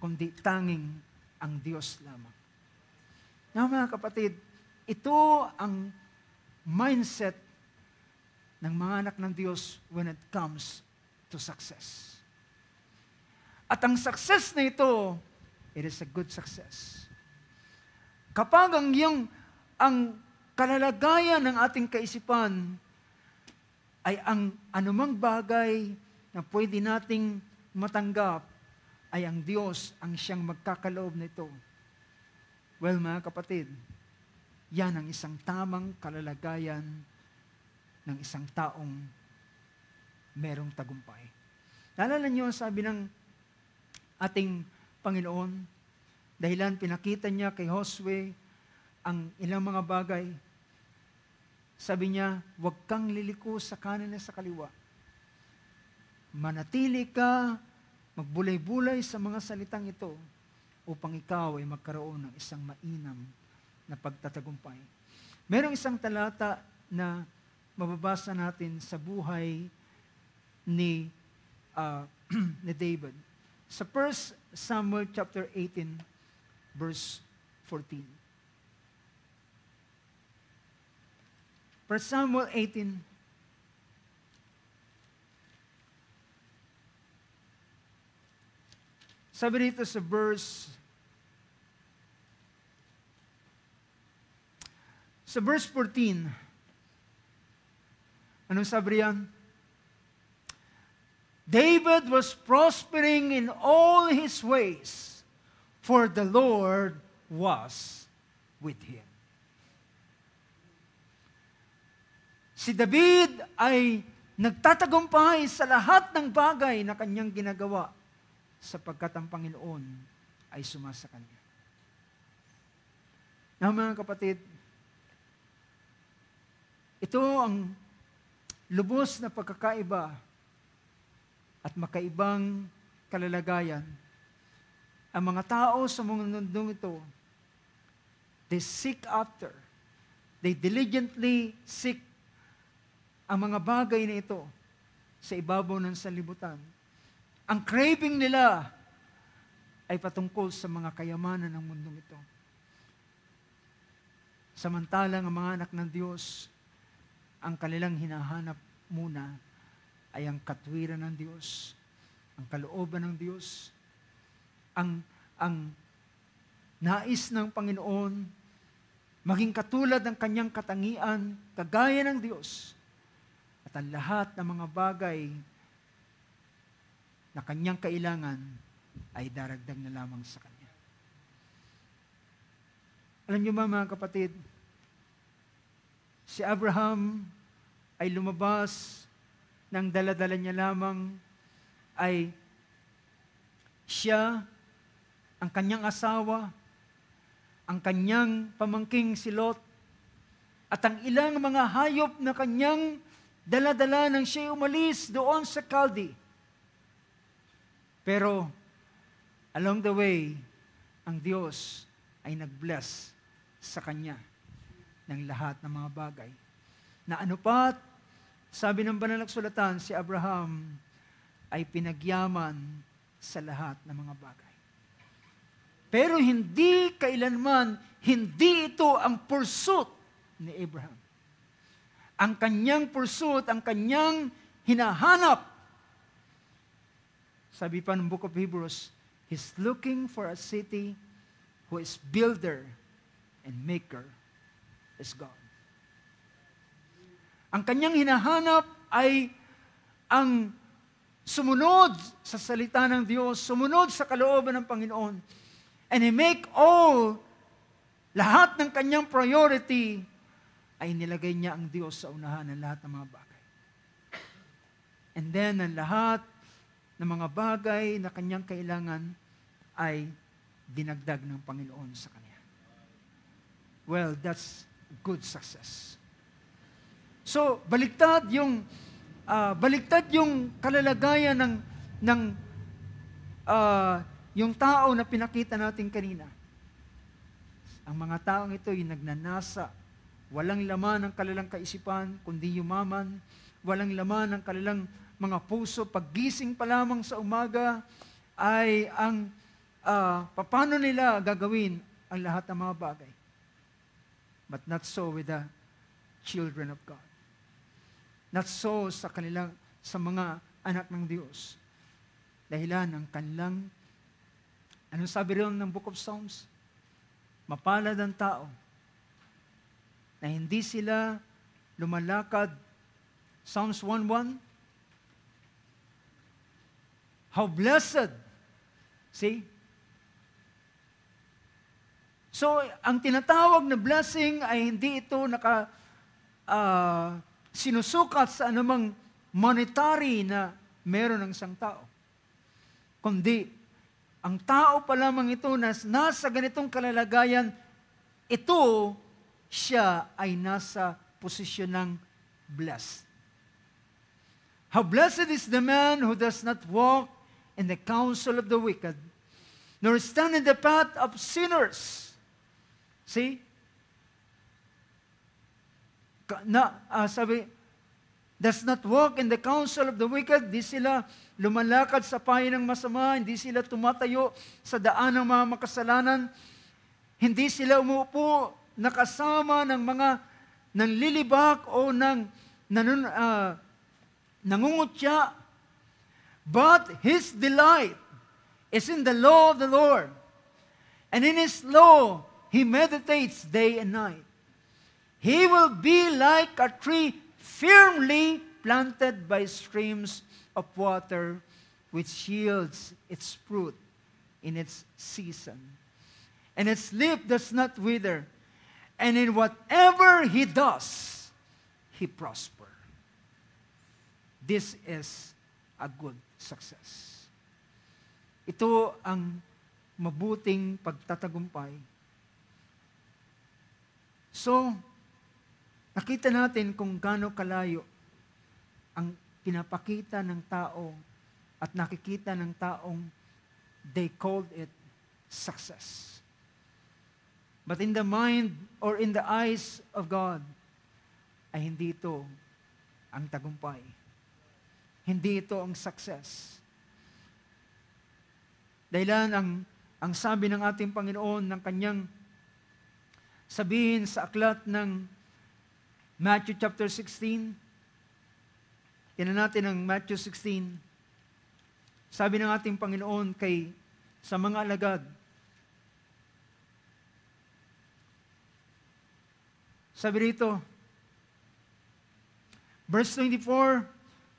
kundi tanging ang Diyos lamang. Mga kapatid, ito ang mindset ng mga anak ng Diyos when it comes to success. At ang success na ito, it is a good success. Kapag ang kalalagayan ng ating kaisipan ay ang anumang bagay na pwede nating matanggap, ay ang Diyos ang siyang magkakaloob nito. Well, mga kapatid, yan ang isang tamang kalalagayan ng isang taong merong tagumpay. Naalala niyo, sabi ng ating Panginoon, dahilan pinakita niya kay Josue ang ilang mga bagay. Sabi niya, huwag kang liliko sa kanan at sa kaliwa. Manatili ka, magbulay-bulay sa mga salitang ito upang ikaw ay magkaroon ng isang mainam na pagtatagumpay. Merong isang talata na mababasa natin sa buhay ni David. Sa 1 Samuel chapter 18, verse 14. 1 Samuel 18, sabi dito sa verse 14, anong sabi riyan? David was prospering in all his ways, for the Lord was with him. Si David ay nagtatagumpay sa lahat ng bagay na kanyang ginagawa sapagkat ang Panginoon ay sumasa kanya. Now, mga kapatid, ito ang lubos na pagkakaiba at makaibang kalalagayan. Ang mga tao sa mundong ito, they seek after, they diligently seek ang mga bagay na ito sa ibabaw ng sanlibutan. Ang craving nila ay patungkol sa mga kayamanan ng mundong ito. Samantalang ang mga anak ng Diyos, ang kanilang hinahanap muna ay ang katwiran ng Diyos, ang kalooban ng Diyos, ang nais ng Panginoon, maging katulad ng kanyang katangian, kagaya ng Diyos, at ang lahat ng mga bagay na kanyang kailangan ay daragdag na lamang sa kanya. Alam niyo ba, mga kapatid, si Abraham ay lumabas ng dala-dala niya lamang ay siya, ang kanyang asawa, ang kanyang pamangking si Lot, at ang ilang mga hayop na kanyang dala-dala nang siya umalis doon sa Kaldi. Pero, along the way, ang Diyos ay nag-bless sa kanya ng lahat ng mga bagay. Na ano pat Sabi ng banal na kasulatan, si Abraham ay pinagyaman sa lahat ng mga bagay. Pero hindi kailanman, hindi ito ang pursuit ni Abraham. Ang kanyang pursuit, ang kanyang hinahanap, sabi pa ng Book of Hebrews, he's looking for a city who is builder and maker is God. Ang kanyang hinahanap ay ang sumunod sa salita ng Diyos, sumunod sa kalooban ng Panginoon, and he make all, lahat ng kanyang priority, ay nilagay niya ang Diyos sa unahan ng lahat ng mga bagay. And then, ang lahat ng mga bagay na kanyang kailangan ay dinagdag ng Panginoon sa kanya. Well, that's good success. So, baliktad yung kalalagayan ng yung tao na pinakita natin kanina. Ang mga taong ito yung nagnanasa, walang laman ng kanilang kaisipan, kundi yumaman, walang laman ng kanilang mga puso. Paggising pa lamang sa umaga ay ang paano nila gagawin ang lahat ng mga bagay. But not so with the children of God. Not so sa mga anak ng Diyos. Dahilan ng kanilang, anong sabi rin ng Book of Psalms? Mapalad ang tao na hindi sila lumalakad. Psalms 1:1. How blessed. See? So, ang tinatawag na blessing ay hindi ito sinusukat sa anumang monetary na meron ng isang tao. Kundi, ang tao pa lamang ito na nasa ganitong kalalagayan, ito, siya ay nasa posisyon ng blessed. How blessed is the man who does not walk in the counsel of the wicked, nor stand in the path of sinners. See? Sabi, does not walk in the counsel of the wicked, di sila lumalakad sa payo ng masama, hindi sila tumatayo sa daan ng mga makasalanan, hindi sila umuupo nakasama ng mga nanlilibak o nangungutya, but his delight is in the law of the Lord, and in his law he meditates day and night. He will be like a tree firmly planted by streams of water, which yields its fruit in its season, and its leaf does not wither, and in whatever he does, he prosper. This is a good success. Ito ang mabuting pagtatagumpay. So, nakita natin kung gaano kalayo ang pinapakita ng tao at nakikita ng taong they called it success. But in the mind or in the eyes of God, ay hindi ito ang tagumpay. Hindi ito ang success. Dahilan ang sabi ng ating Panginoon ng kanyang sabihin sa aklat ng Matthew chapter 16. Tingnan natin ang Matthew 16. Sabi ng ating Panginoon sa mga alagad, sabi rito, verse 24,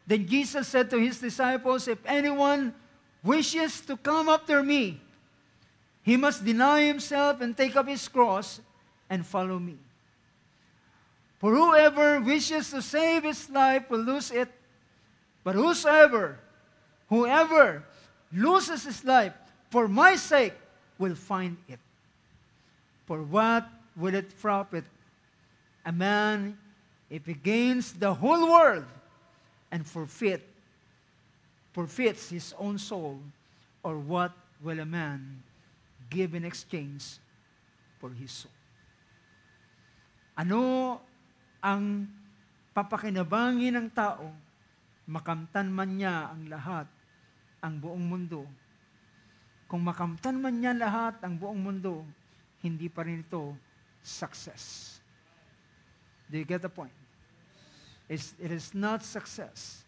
then Jesus said to his disciples, if anyone wishes to come after me, he must deny himself and take up his cross and follow me. For whoever wishes to save his life will lose it, but whoever loses his life for my sake will find it. For what will it profit a man if he gains the whole world and forfeits his own soul? Or what will a man give in exchange for his soul? Ano ang papakinabangin ng tao, makamtan man niya ang lahat, ang buong mundo. Kung makamtan man niya lahat, ang buong mundo, hindi pa rin ito success. Do you get the point? It is not success.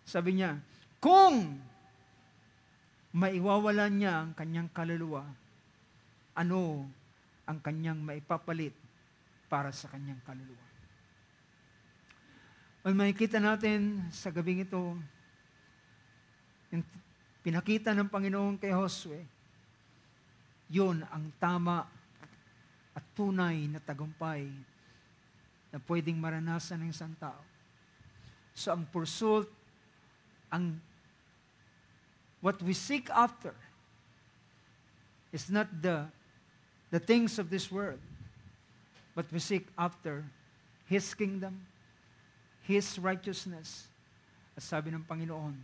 Sabi niya, kung maiwawalan niya ang kanyang kaluluwa, ano ang kanyang maipapalit para sa kanyang kaluluwa? Well, makikita natin sa gabing ito, yung pinakita ng Panginoon kay Josue, yun ang tama at tunay na tagumpay na pwedeng maranasan ng isang tao. So ang pursuit, what we seek after is not the things of this world, but we seek after His kingdom, His righteousness. At sabi ng Panginoon,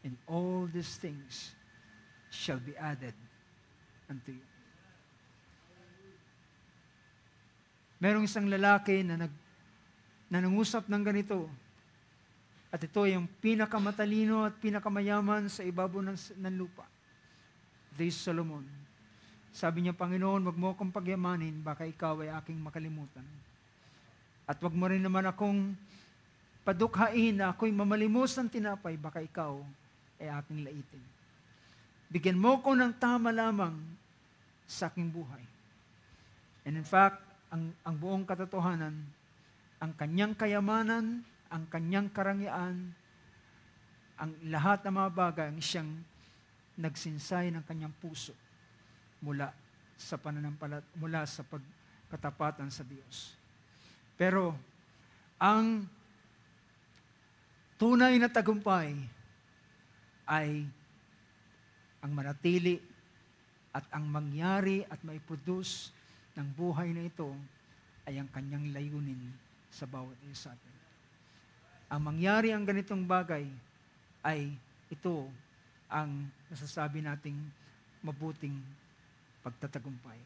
and all these things shall be added unto you. Merong isang lalaki na nangusap ng ganito, at ito ay yung pinakamatalino at pinakamayaman sa ibabaw ng lupa. This Solomon. Sabi niya, Panginoon, wag mo akong pagyamanin, baka ikaw ay aking makalimutan. At wag mo rin naman akong padukhain na ako'y mamalimos ng tinapay, baka ikaw ay aking laitin. Bigyan mo ko ng tama lamang sa aking buhay. And in fact, ang buong katotohanan, ang kanyang kayamanan, ang kanyang karangyaan, ang lahat ng mga bagay, ang siyang nagsinsay ng kanyang puso mula sa mula sa pagkatapatan sa Diyos. Pero, ang tunay na tagumpay ay ang manatili at ang mangyari at maiproduce ng buhay na ito ay ang kanyang layunin sa bawat isa sa atin. Ang mangyari ang ganitong bagay ay ito ang nasasabi nating mabuting pagtatagumpay.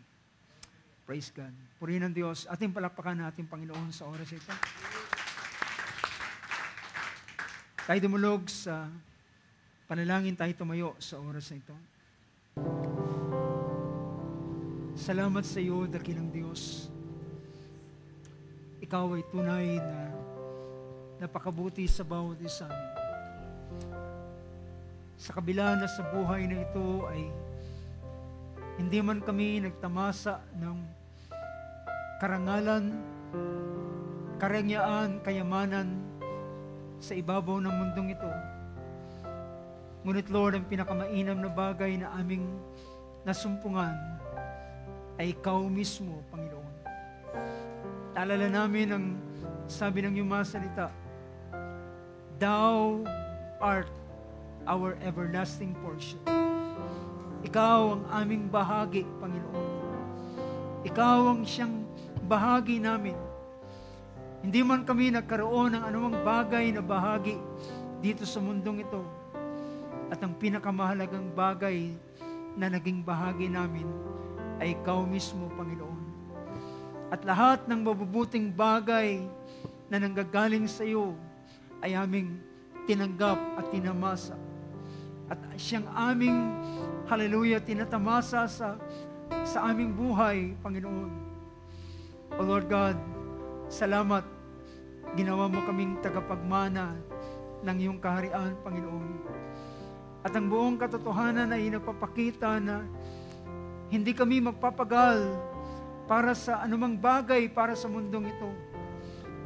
Praise God. Purihin ng Diyos. Ating palakpakan natin, Panginoon, sa oras ito. Tayo dumulog sa panalangin, tayo tumayo sa oras na ito. Salamat sa iyo, dakilang Diyos. Ikaw ay tunay na napakabuti sa bawat isa. Sa kabila na sa buhay na ito ay hindi man kami nagtamasa ng karangalan, karangyaan, kayamanan sa ibabaw ng mundong ito. Ngunit Lord, ang pinakamainam na bagay na aming nasumpungan ay ikaw mismo, Panginoon. Naalala namin ang sabi ng iyong mga salita, Thou art our everlasting portion. Ikaw ang aming bahagi, Panginoon. Ikaw ang siyang bahagi namin. Hindi man kami nagkaroon ng anumang bagay na bahagi dito sa mundong ito. At ang pinakamahalagang bagay na naging bahagi namin ay ikaw mismo, Panginoon. At lahat ng mabubuting bagay na nanggagaling sa iyo ay aming tinanggap at tinamasa. At siyang aming, hallelujah, tinatamasa sa aming buhay, Panginoon. O Lord God, salamat. Ginawa mo kaming tagapagmana ng iyong kaharian, Panginoon. At ang buong katotohanan ay nagpapakita na hindi kami magpapagal para sa anumang bagay para sa mundong ito,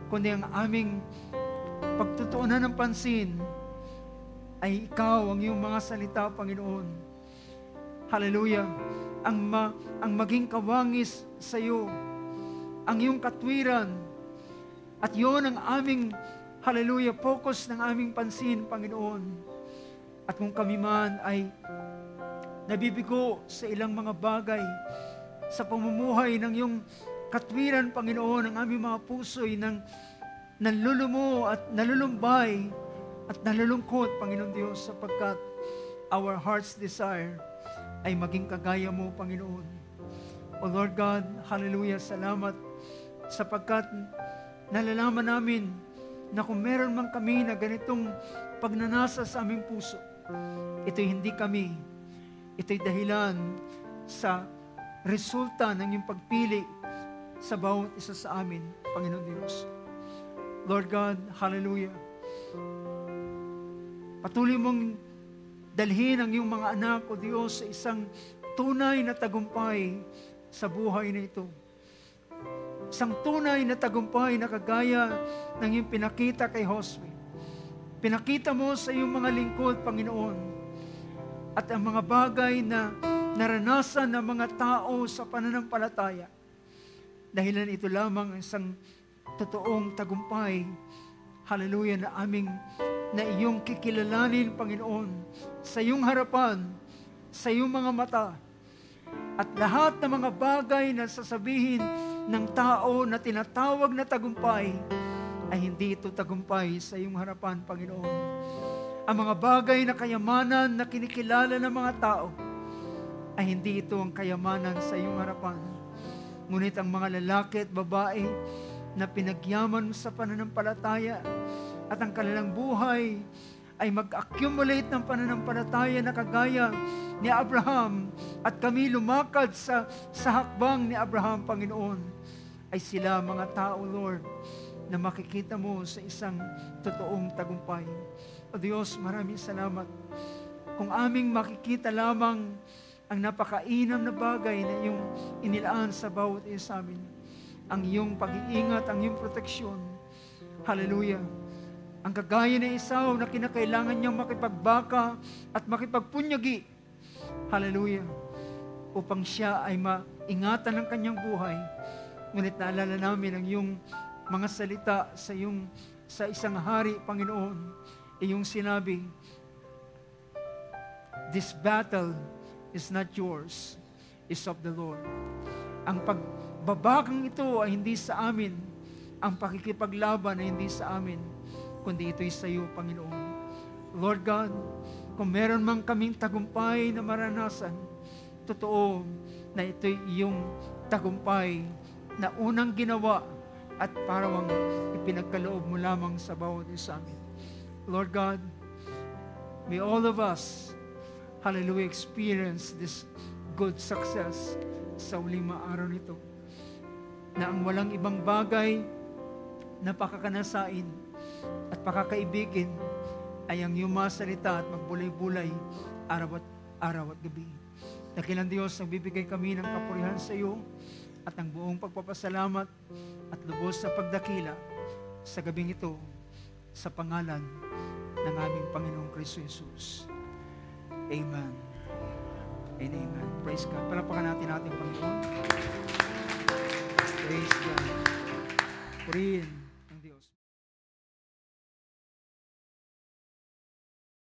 kundi ang aming pagtutuunan ng pansin ay ikaw, ang iyong mga salita, Panginoon. Hallelujah. Ang maging kawangis sa iyo, ang iyong katwiran, at yun ang aming, hallelujah, focus ng aming pansin, Panginoon. At kung kami man ay nabibigo sa ilang mga bagay sa pamumuhay ng iyong katwiran, Panginoon, ang aming mga puso'y nanlulumo at nalulumbay at nalulungkot, Panginoon Diyos, sapagkat our heart's desire ay maging kagaya mo, Panginoon. O Lord God, hallelujah, salamat sapagkat nalalaman namin na kung meron man kami na ganitong pagnanasa sa aming puso, ito'y hindi kami. Ito'y dahilan sa resulta ng iyong pagpili sa bawat isa sa amin, Panginoon Diyos. Lord God, hallelujah. Patuloy mong dalhin ang iyong mga anak, o Diyos, sa isang tunay na tagumpay sa buhay na ito. Isang tunay na tagumpay na kagaya ng iyong pinakita kay Josue. Pinakita mo sa iyong mga lingkod, Panginoon, at ang mga bagay na naranasan ng mga tao sa pananampalataya. Dahilan ito lamang ang isang totoong tagumpay, hallelujah, na iyong kikilalanin, Panginoon, sa iyong harapan, sa iyong mga mata. At lahat ng mga bagay na sasabihin ng tao na tinatawag na tagumpay, ay hindi ito tagumpay sa iyong harapan, Panginoon. Ang mga bagay na kayamanan na kinikilala ng mga tao, ay hindi ito ang kayamanan sa iyong harapan. Ngunit ang mga lalaki at babae na pinagyaman sa pananampalataya at ang kanilang buhay ay mag-accumulate ng pananampalataya na kagaya ni Abraham at kami lumakad sa hakbang ni Abraham, Panginoon, ay sila mga tao, Lord, na makikita mo sa isang totoong tagumpay. O Diyos, maraming salamat. Kung aming makikita lamang ang napakainam na bagay na iyong inilaan sa bawat isa sa amin, ang iyong pag-iingat, ang iyong proteksyon. Hallelujah. Ang kagaya ng Esau na kinakailangan niyang makipagbaka at makipagpunyagi. Hallelujah. Upang siya ay maingatan ng kanyang buhay. Ngunit naalala namin ang iyong mga salita sa isang hari, Panginoon. Iyong sinabi, "This battle is not yours, is of the Lord." Ang pagbabakang ito ay hindi sa amin. Ang pakikipaglaban ay hindi sa amin, kundi ito'y sa iyo, Panginoon. Lord God, kung meron man kaming tagumpay na maranasan, totoo na ito'y iyong tagumpay na unang ginawa at parang ipinagkaloob mo lamang sa bawat isa amin. Lord God, may all of us, hallelujah, experience this good success sa uling mga araw nito, na ang walang ibang bagay na pakakanasain at pakakaibigin ay ang iyong mga salita at magbulay-bulay araw at gabi. Dakilang Diyos, nagbibigay kami ng kapurihan sa iyo at ang buong pagpapasalamat at lubos sa pagdakila sa gabing ito sa pangalan ng aming Panginoong Kristo Jesus. Amen. And amen. Praise God. Palapakan natin ating Panginoon. Praise God. Purihin.